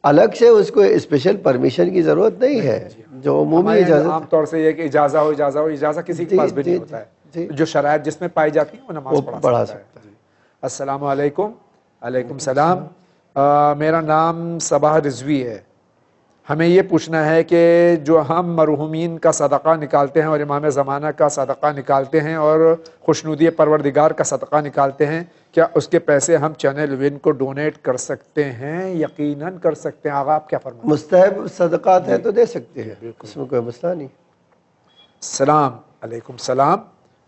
الگ سے اس کو اسپیشل پرمیشن کی ضرورت نہیں ہے. جو عمومی اجازت عام طور سے یہ کہ اجازہ کسی کے پاس بھی نہیں ہوتا ہے. جو شرائط جس میں پائی جاتی ہیں وہ نماز پڑھا سکتا ہے. السلام علیکم. علیکم السلام. میرا نام صباح رضوی ہے. ہمیں یہ پوچھنا ہے کہ جو ہم مرحومین کا صدقہ نکالتے ہیں اور امام زمانہ کا صدقہ نکالتے ہیں اور خوشنودی پروردگار کا صدقہ نکالتے ہیں، کیا اس کے پیسے ہم چینل ون کو ڈونیٹ کر سکتے ہیں؟ یقیناً کر سکتے ہیں. آغا آپ کیا فرمائیں؟ مستحب صدقات ہیں تو دے سکتے ہیں، اس میں کوئی مسئلہ نہیں. السلام علیکم. السلام.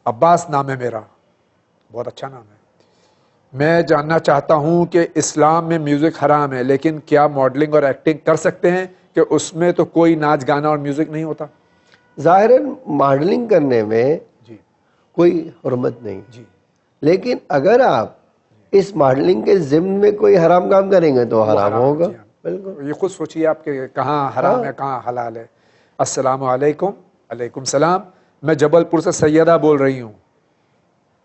عباس نام ہے میرا، بہت اچھا نام ہے. میں جاننا چاہتا ہوں کہ اسلام میں میوزک حرام ہے لیکن کیا ماڈلنگ اور ایکٹنگ کر سکتے ہیں کہ اس میں تو کوئی ناچ گانا اور میوزک نہیں ہوتا؟ ظاہراً ماڈلنگ کرنے میں کوئی حرمت نہیں، لیکن اگر آپ اس ماڈلنگ کے ضمن میں کوئی حرام کام کریں گے تو حرام ہوگا. بالکل. یہ خود سوچیے آپ کہ کہاں حرام ہے کہاں حلال ہے. السلام علیکم. علیکم السلام. میں جبل پور سے سیدہ بول رہی ہوں.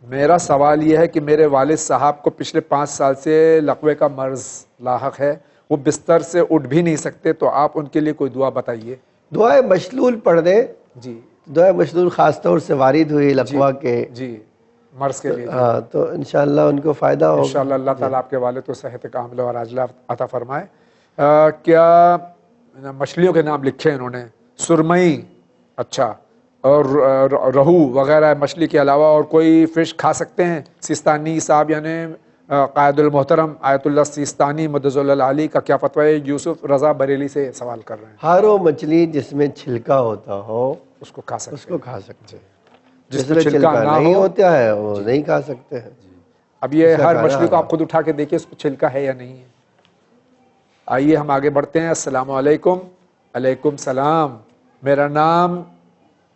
میرا سوال یہ ہے کہ میرے والد صاحب کو پچھلے 5 سال سے لقوے کا مرض لاحق ہے، وہ بستر سے اٹھ بھی نہیں سکتے، تو آپ ان کے لیے کوئی دعا بتائیے. دعائے مشلول پڑھ دیں. جی دعائے مشلول خاص طور سے وارد ہوئی لقوہ کے مرض کے لیے. ہاں تو انشاءاللہ ان کو فائدہ ہوگا. انشاءاللہ اللہ تعالیٰ آپ کے والد کو صحت کاملہ اور عاجلہ عطا فرمائے. کیا مچھلیوں کے نام لکھے انہوں نے؟ سرمئی، اچھا، اور رہو وغیرہ مچھلی کے علاوہ اور کوئی فش کھا سکتے ہیں؟ سیستانی صاحب یعنی قائد المحترم آیت اللہ سیستانی مدظ اللہ علی کا کیا فتویٰ ہے؟ یوسف رضا بریلی سے سوال کر رہے ہیں. ہر وہ مچھلی جس میں چھلکا ہوتا ہو اس کو کھا سکتے ہیں. جس میں چھلکا نہیں ہوتا ہے وہ نہیں کھا سکتے ہیں. اب یہ ہر مچھلی کو آپ خود اٹھا کے دیکھیں اس کو چھلکا ہے یا نہیں ہے. آئیے ہم آگے بڑھتے ہیں. السلام علیکم. علیکم السلام. میرا نام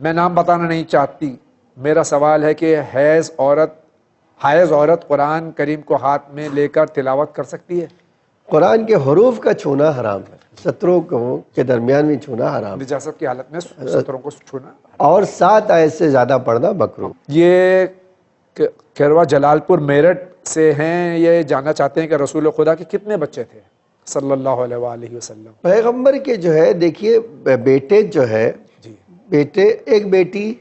میں نام بتانا نہیں چاہتی. میرا سوال ہے کہ حیض عورت قرآن کریم کو ہاتھ میں لے کر تلاوت کر سکتی ہے؟ قرآن کے حروف کا چھونا حرام ہے، سطروں کے درمیان میں چھونا حرام ہے، نجاست کی حالت میں سطروں کو چھونا. اور 7 آیت سے زیادہ پڑھنا مکروہ. یہ کھیروا جلال پور میرٹھ سے ہیں. یہ جاننا چاہتے ہیں کہ رسول خدا کے کتنے بچے تھے صلی اللہ علیہ وآلہ وسلم؟ پیغمبر کے جو ہے دیکھیے بیٹے جو ہے، بیٹے ایک بیٹی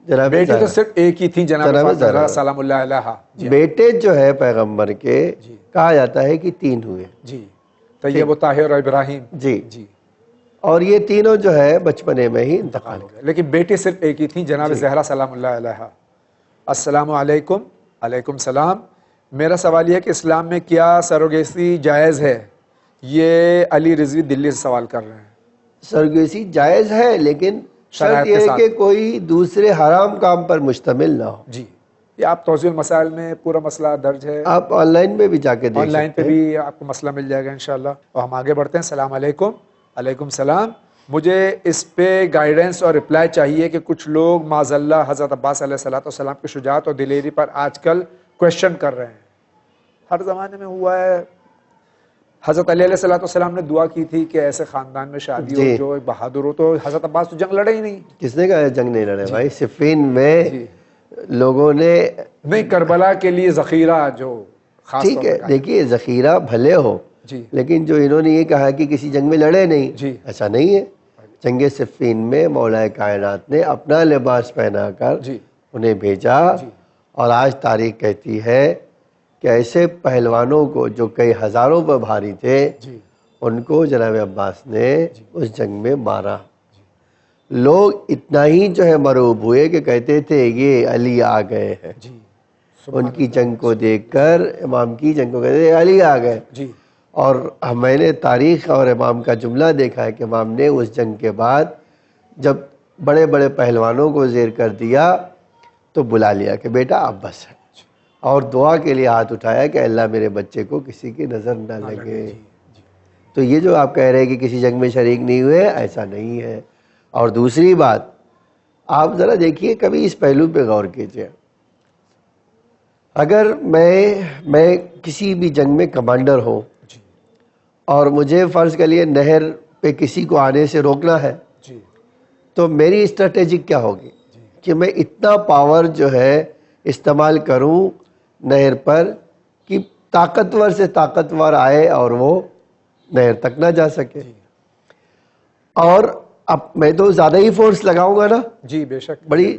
جناب بیٹی تو صرف ایک ہی تھی جناب زہرا سلام اللہ علیہا. بیٹے جو ہے پیغمبر کے کہا جاتا ہے کہ 3 ہوئے. جی طیب و طاہر اور ابراہیم. جی جی. اور یہ تینوں جو ہے بچپنے میں ہی انتقال ہوئے، لیکن بیٹی صرف ایک ہی تھی جناب زہرا سلام اللہ علیہا. السلام علیکم. علیکم السلام. میرا سوال یہ ہے کہ اسلام میں کیا سروگیسی جائز ہے؟ یہ علی رضوی دلی سے سوال کر رہے ہیں. سروگیسی جائز ہے لیکن شرط یہ ہے کہ کوئی دوسرے حرام کام پر مشتمل نہ ہو. جی یہ آپ توضیح المسائل میں پورا مسئلہ درج ہے، آپ آن لائن میں بھی جا کے دیکھ سکتے ہیں، آن لائن پہ بھی آپ کو مسئلہ مل جائے گا انشاءاللہ. اور ہم آگے بڑھتے ہیں. السلام علیکم. علیکم السلام. مجھے اس پہ گائیڈنس اور رپلائی چاہیے کہ کچھ لوگ معاذ اللہ حضرت عباس علیہ السلام کی شجاعت اور دلیری پر آج کل کویشچن کر رہے ہیں. ہر زمانے میں ہوا ہے. حضرت علی علیہ السلام نے دعا کی تھی کہ ایسے خاندان میں شادی ہو جو ایک بہادر ہو. تو حضرت عباس تو جنگ لڑے ہی نہیں. کس نے کہا جنگ نہیں لڑے بھائی؟ صفین میں لوگوں نے نہیں، کربلا کے لیے ذخیرہ جو خاص ٹھیک ہے. دیکھیے ذخیرہ بھلے ہو لیکن جو انہوں نے یہ کہا کہ کسی جنگ میں لڑے نہیں، ایسا نہیں ہے. جنگ صفین میں مولا کائنات نے اپنا لباس پہنا کر انہیں بھیجا. اور آج تاریخ کہتی ہے کہ ایسے پہلوانوں کو جو کئی ہزاروں پر بھاری تھے ان کو جناب عباس نے اس جنگ میں مارا. لوگ اتنا ہی جو ہے مرعوب ہوئے کہ کہتے تھے یہ علی آ گئے ہیں. ان کی جنگ کو دیکھ کر امام کی جنگ کو کہتے تھے علی آ گئے. اور میں نے تاریخ اور امام کا جملہ دیکھا ہے کہ امام نے اس جنگ کے بعد جب بڑے بڑے پہلوانوں کو زیر کر دیا تو بلا لیا کہ بیٹا اب بس ہے، اور دعا کے لیے ہاتھ اٹھایا کہ اللہ میرے بچے کو کسی کی نظر نہ لگے. تو یہ جو آپ کہہ رہے ہیں کہ کسی جنگ میں شریک نہیں ہوئے، ایسا نہیں ہے. اور دوسری بات آپ ذرا دیکھیے، کبھی اس پہلو پہ غور کیجئے. اگر میں کسی بھی جنگ میں کمانڈر ہوں اور مجھے فرض کر لیے نہر پہ کسی کو آنے سے روکنا ہے تو میری اسٹریٹجی کیا ہوگی کہ میں اتنا پاور جو ہے استعمال کروں نہر پر کہ طاقتور سے طاقتور آئے اور وہ نہر تک نہ جا سکے. اور اب میں تو زیادہ ہی فورس لگاؤں گا نا. جی بے شک بڑی.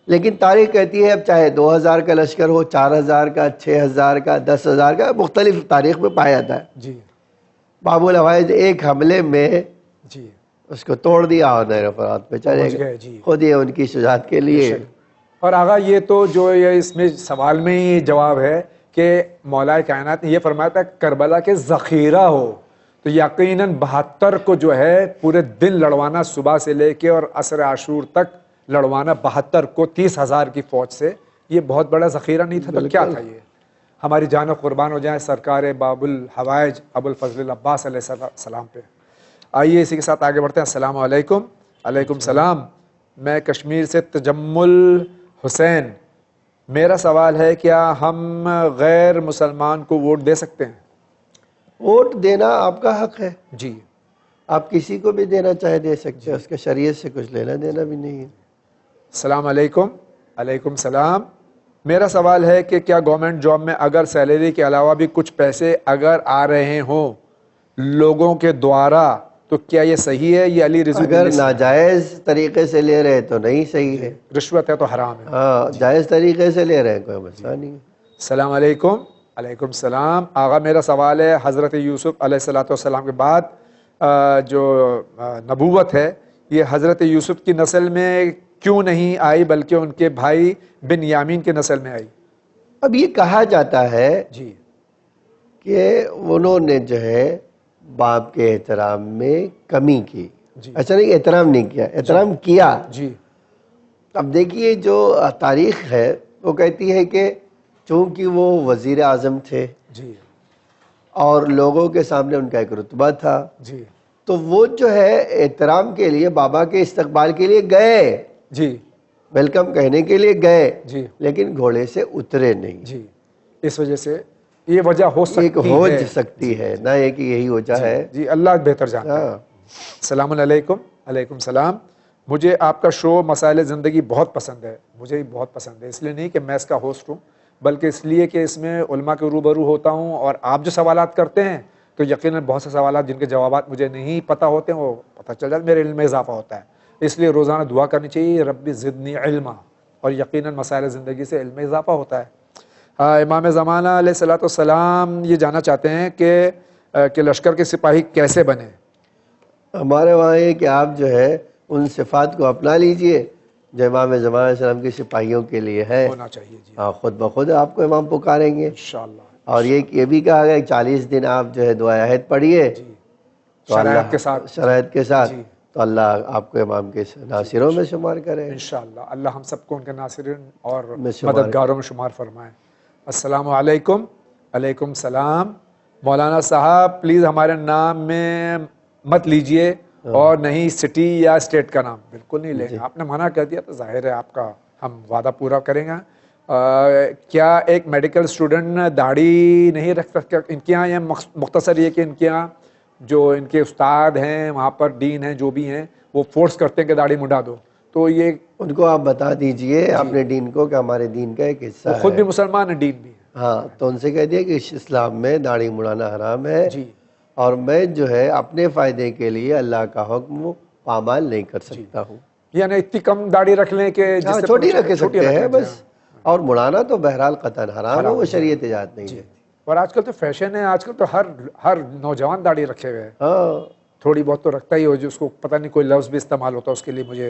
لیکن تاریخ کہتی ہے اب چاہے 2000 کا لشکر ہو، 4000 کا، 6000 کا، 10,000 کا، مختلف تاریخ میں پایا جاتا ہے. باب الحوائج ایک حملے میں اس کو توڑ دیا اور نہر فرات پہ چلے گئے. خود یہ ان کی شجاعت کے لیے. اور آغا یہ تو جو یہ اس میں سوال میں ہی جواب ہے کہ مولا کائنات نے یہ فرمایا تھا کربلا کے ذخیرہ ہو، تو یقیناً 72 کو جو ہے پورے دن لڑوانا، صبح سے لے کے اور عصر عاشور تک لڑوانا 72 کو 30,000 کی فوج سے، یہ بہت بڑا ذخیرہ نہیں تھا تو کیا تھا یہ؟ ہماری جان قربان ہو جائیں سرکار باب الحوائج ابو الفضل العباس علیہ السلام پہ. آئیے اسی کے ساتھ آگے بڑھتے ہیں. السلام علیکم. علیکم السلام. میں کشمیر سے تجمل حسین. میرا سوال ہے کیا ہم غیر مسلمان کو ووٹ دے سکتے ہیں؟ ووٹ دینا آپ کا حق ہے. جی آپ کسی کو بھی دینا چاہے دے سکتے ہیں، اس کے شریعت سے کچھ لینا دینا بھی نہیں ہے. السلام علیکم. علیکم السلام. میرا سوال ہے کہ کیا گورنمنٹ جاب میں اگر سیلری کے علاوہ بھی کچھ پیسے اگر آ رہے ہوں لوگوں کے دوارا تو کیا یہ صحیح ہے؟ یہ علی رضوی اگر ناجائز طریقے سے لے رہے تو نہیں صحیح ہے. رشوت ہے تو حرام ہے. ہاں جائز طریقے سے لے رہے ہیں کوئی مسئلہ نہیں ہے. السلام علیکم. علیکم السلام. آغا میرا سوال ہے حضرت یوسف علیہ السلام کے بعد جو نبوت ہے یہ حضرت یوسف کی نسل میں کیوں نہیں آئی بلکہ ان کے بھائی بن یامین کے نسل میں آئی؟ اب یہ کہا جاتا ہے کہ انہوں نے جو ہے باپ کے احترام میں کمی کی. ایسا نہیں احترام نہیں کیا، احترام کیا. اب دیکھیے جو تاریخ ہے وہ کہتی ہے کہ چونکہ وہ وزیر اعظم تھے اور لوگوں کے سامنے ان کا ایک رتبہ تھا تو وہ جو ہے احترام کے لیے بابا کے استقبال کے لیے گئے. جی ویلکم کہنے کے لیے گئے جی لیکن گھوڑے سے اترے نہیں. جی اس وجہ سے یہ وجہ ہو سکتی ہے نہ یہ کہ یہی وجہ ہے. جی اللہ بہتر جانتا ہے. السلام علیکم. علیکم السلام. مجھے آپ کا شو مسائل زندگی بہت پسند ہے. مجھے بھی بہت پسند ہے، اس لیے نہیں کہ میں اس کا ہوسٹ ہوں بلکہ اس لیے کہ اس میں علماء کے روبرو ہوتا ہوں، اور آپ جو سوالات کرتے ہیں تو یقیناً بہت سے سوالات جن کے جوابات مجھے نہیں پتہ ہوتے ہیں وہ پتہ چل جاتا ہے، میرے علم میں اضافہ ہوتا ہے. اس لیے روزانہ دعا کرنی چاہیے رب زدنی علما، اور یقیناً مسائل زندگی سے علم میں اضافہ ہوتا ہے. امام زمانہ علیہ الصلوۃ والسلام یہ جاننا چاہتے ہیں کہ لشکر کے سپاہی کیسے بنے. ہمارے وہاں یہ کہ آپ جو ہے ان صفات کو اپنا لیجئے جو امام زمانہ علیہ السلام کے سپاہیوں کے لیے ہے ہونا چاہیے. جی خود بخود آپ کو امام پکاریں گے انشاءاللہ. اور یہ بھی کہا گیا 40 دن آپ جو ہے دعا عہد پڑھیے شرائط کے ساتھ تو اللہ آپ کو امام کے ناصروں میں شمار کرے انشاءاللہ. اللہ ہم سب کو ان کے ناصرین اور مددگاروں میں شمار فرمائے. السلام علیکم. علیکم السلام. مولانا صاحب پلیز ہمارے نام میں مت لیجئے اور نہیں سٹی یا اسٹیٹ کا نام. بالکل نہیں لیں گے. آپ نے منع کر دیا تو ظاہر ہے آپ کا ہم وعدہ پورا کریں گے. کیا ایک میڈیکل اسٹوڈنٹ داڑھی نہیں رکھ سکتا ان کے یہاں؟ یہ مختصر یہ کہ ان کے یہاں جو ان کے استاد ہیں وہاں پر ڈین ہیں جو بھی ہیں وہ فورس کرتے ہیں کہ داڑھی مڈا دو، تو یہ ان کو آپ بتا دیجئے اپنے دین کو کہ ہمارے دین کا ایک حصہ ہے. خود بھی مسلمان ہیں، دین بھی ہے. ہاں تو ان سے کہہ دیا کہ اسلام میں داڑھی مڑانا حرام ہے اور میں جو ہے اپنے فائدے کے لیے اللہ کا حکم پامال نہیں کر سکتا ہوں. یعنی اتنی کم داڑھی رکھ لیں کہ چھوٹی رکھ سکتے ہیں بس. اور مڑانا تو بہرحال قطعاً حرام ہے، وہ شریعت اجازت نہیں ہے. اور آج کل تو فیشن ہے، آج کل تو ہر نوجوان داڑھی رکھے ہوئے ہیں. تھوڑی بہت تو رکھتا ہی ہو، جو اس کو پتہ نہیں کوئی لفظ بھی استعمال ہوتا ہے اس کے لیے مجھے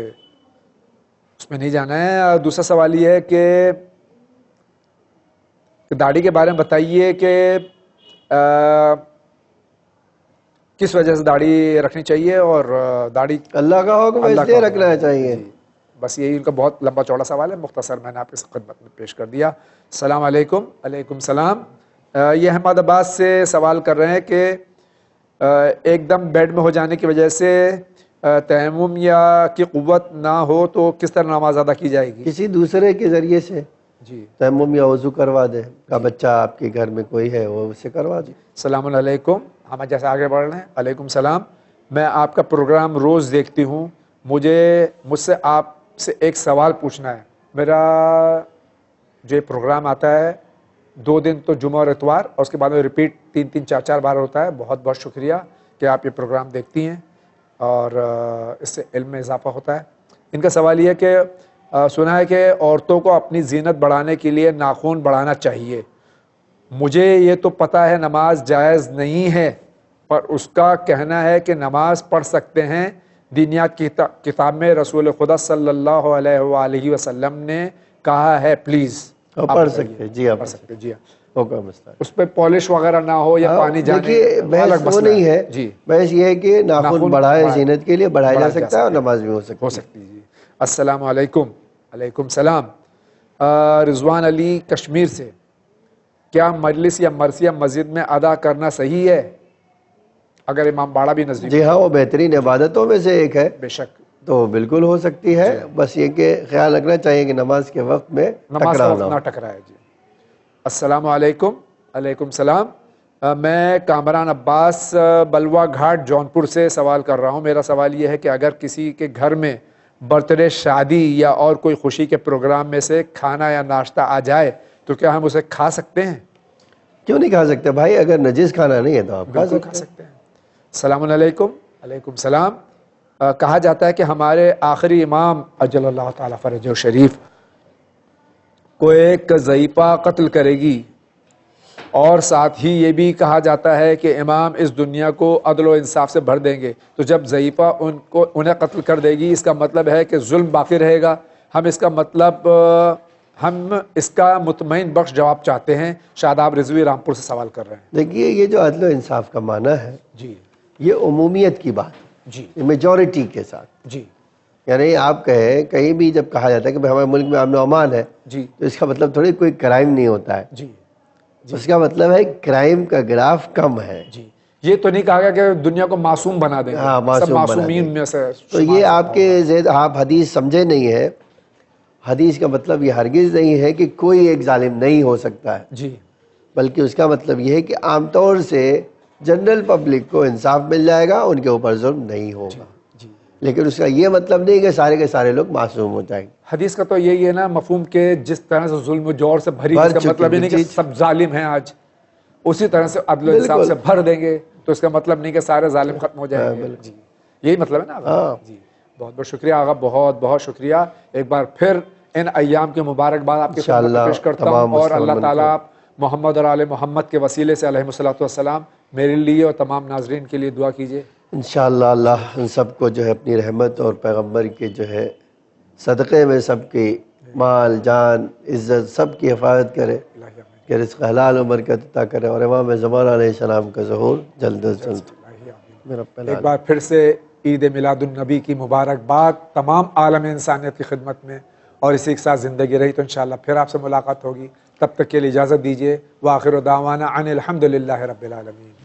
اس میں نہیں جانا ہے. دوسرا سوال یہ ہے کہ داڑھی کے بارے میں بتائیے کہ کس وجہ سے داڑھی رکھنی چاہیے اور داڑھی اللہ کا حکم اس لیے رکھنا چاہیے. بس یہی ان کا بہت لمبا چوڑا سوال ہے، مختصر میں نے آپ کی خدمت میں پیش کر دیا. السلام علیکم. علیکم السلام. یہ احمد آباد سے سوال کر رہے ہیں کہ ایک دم بیڈ میں ہو جانے کی وجہ سے تیمم یا کی قوت نہ ہو تو کس طرح نماز ادا کی جائے گی؟ کسی دوسرے کے ذریعے سے جی تیمم یا وضو کروا دے. کا بچہ آپ کے گھر میں کوئی ہے وہ اسے کروا دے. السلام علیکم. ہم جیسے آگے بڑھ رہے ہیں. علیکم السلام. میں آپ کا پروگرام روز دیکھتی ہوں. مجھ سے آپ سے ایک سوال پوچھنا ہے. میرا جو یہ پروگرام آتا ہے 2 دن تو جمعہ اور اتوار اور اس کے بعد میں ریپیٹ 3 4 بار ہوتا ہے. بہت بہت شکریہ کہ آپ یہ پروگرام دیکھتی ہیں اور اس سے علم میں اضافہ ہوتا ہے. ان کا سوال یہ ہے کہ سنا ہے کہ عورتوں کو اپنی زینت بڑھانے کے لیے ناخن بڑھانا چاہیے. مجھے یہ تو پتہ ہے نماز جائز نہیں ہے، پر اس کا کہنا ہے کہ نماز پڑھ سکتے ہیں. دینیات کی کتاب میں رسول خدا صلی اللہ علیہ وآلہ وسلم نے کہا ہے. پلیز پڑھ سکتے. جی آپ پڑھ سکتے. جی اس پہ پالش وغیرہ نہ ہو یا پانی جانے. دیکھیے بحث وہ نہیں ہے. جی بحث یہ ہے کہ ناخن بڑھائے زینت کے لیے بڑھایا جا سکتا ہے اور نماز بھی ہو سکتی ہے. جی. السلام علیکم. علیکم السلام. رضوان علی کشمیر سے، کیا مجلس یا مرثیہ مسجد میں ادا کرنا صحیح ہے اگر امام باڑہ بھی نزدیک؟ جی ہاں وہ بہترین عبادتوں میں سے ایک ہے. بے شک تو بالکل ہو سکتی ہے. بس یہ کہ خیال رکھنا چاہیے کہ نماز کے وقت میں نہ ٹکرائے. جی. السلام علیکم. علیکم السلام. میں کامران عباس بلوا گھاٹ جونپور سے سوال کر رہا ہوں. میرا سوال یہ ہے کہ اگر کسی کے گھر میں برتھ ڈے، شادی یا اور کوئی خوشی کے پروگرام میں سے کھانا یا ناشتہ آ جائے تو کیا ہم اسے کھا سکتے ہیں؟ کیوں نہیں کھا سکتے بھائی؟ اگر نجس کھانا نہیں ہے تو آپ کھا سکتے ہیں. السلام علیکم. علیکم السلام. کہا جاتا ہے کہ ہمارے آخری امام اجل اللہ تعالیٰ فرجہ شریف کو ایک ضعیفہ قتل کرے گی، اور ساتھ ہی یہ بھی کہا جاتا ہے کہ امام اس دنیا کو عدل و انصاف سے بھر دیں گے. تو جب ضعیفہ انہیں قتل کر دے گی اس کا مطلب ہے کہ ظلم باقی رہے گا. ہم اس کا مطمئن بخش جواب چاہتے ہیں. شاداب رضوی رامپور سے سوال کر رہے ہیں. دیکھیے یہ جو عدل و انصاف کا معنی ہے جی یہ عمومیت کی بات جی میجورٹی کے ساتھ. جی یعنی آپ کہیں کہیں بھی جب کہا جاتا ہے کہ ہمارے ملک میں امن و امان ہے جی تو اس کا مطلب تھوڑی کوئی کرائم نہیں ہوتا ہے. جی اس کا مطلب ہے کرائم کا گراف کم ہے. جی یہ تو نہیں کہا گیا کہ دنیا کو معصوم بنا دیں گے، ہاں سب معصوم بنا معصومین دیں۔ میں سے تو یہ آپ کے ذہن، آپ حدیث سمجھے نہیں ہے۔ حدیث کا مطلب یہ ہرگز نہیں ہے کہ کوئی ایک ظالم نہیں ہو سکتا ہے، جی، بلکہ اس کا مطلب یہ ہے کہ عام طور سے جنرل پبلک کو انصاف مل جائے گا، ان کے اوپر ظلم نہیں ہوگا، لیکن اس کا یہ مطلب نہیں کہ سارے کے سارے لوگ معصوم ہو جائیں گے۔ حدیث کا تو یہی ہے نا مفہوم کہ جس طرح سے ظلم و جور سے بھری، بھر اس کا چکی مطلب یہ نہیں کہ چیز۔ سب ظالم ہیں آج، اسی طرح سے عدل و انصاف سے بھر دیں گے تو اس کا مطلب نہیں کہ سارے ظالم ختم ہو جائیں گے۔ جی، یہی مطلب ہے نا آقا؟ جی، بہت بہت شکریہ آقا، بہت بہت شکریہ۔ ایک بار پھر ان ایام کی مبارکباد آپ کی خدمت میں پیش کرتا ہوں، اور اللہ تعالیٰ محمد اور آل محمد کے وسیلے سے علیہ الصلوۃ والسلام میرے لیے اور تمام ناظرین کے لیے دعا کیجیے۔ انشاءاللہ اللہ ان سب کو جو ہے اپنی رحمت اور پیغمبر کے جو ہے صدقے میں سب کی مال جان عزت سب کی حفاظت کرے، کہ رزق حلال و برکت عطا کرے، اور امام زمان علیہ السلام کا ظہور جلد از جلد میرا ایک بار پھر سے عید میلاد النبی کی مبارکباد تمام عالم انسانیت کی خدمت میں، اور اسی کے ساتھ زندگی رہی تو انشاءاللہ پھر آپ سے ملاقات ہوگی، تب تک کے لیے اجازت دیجیے۔ وآخر دعوانا ان الحمدللہ رب العالمین۔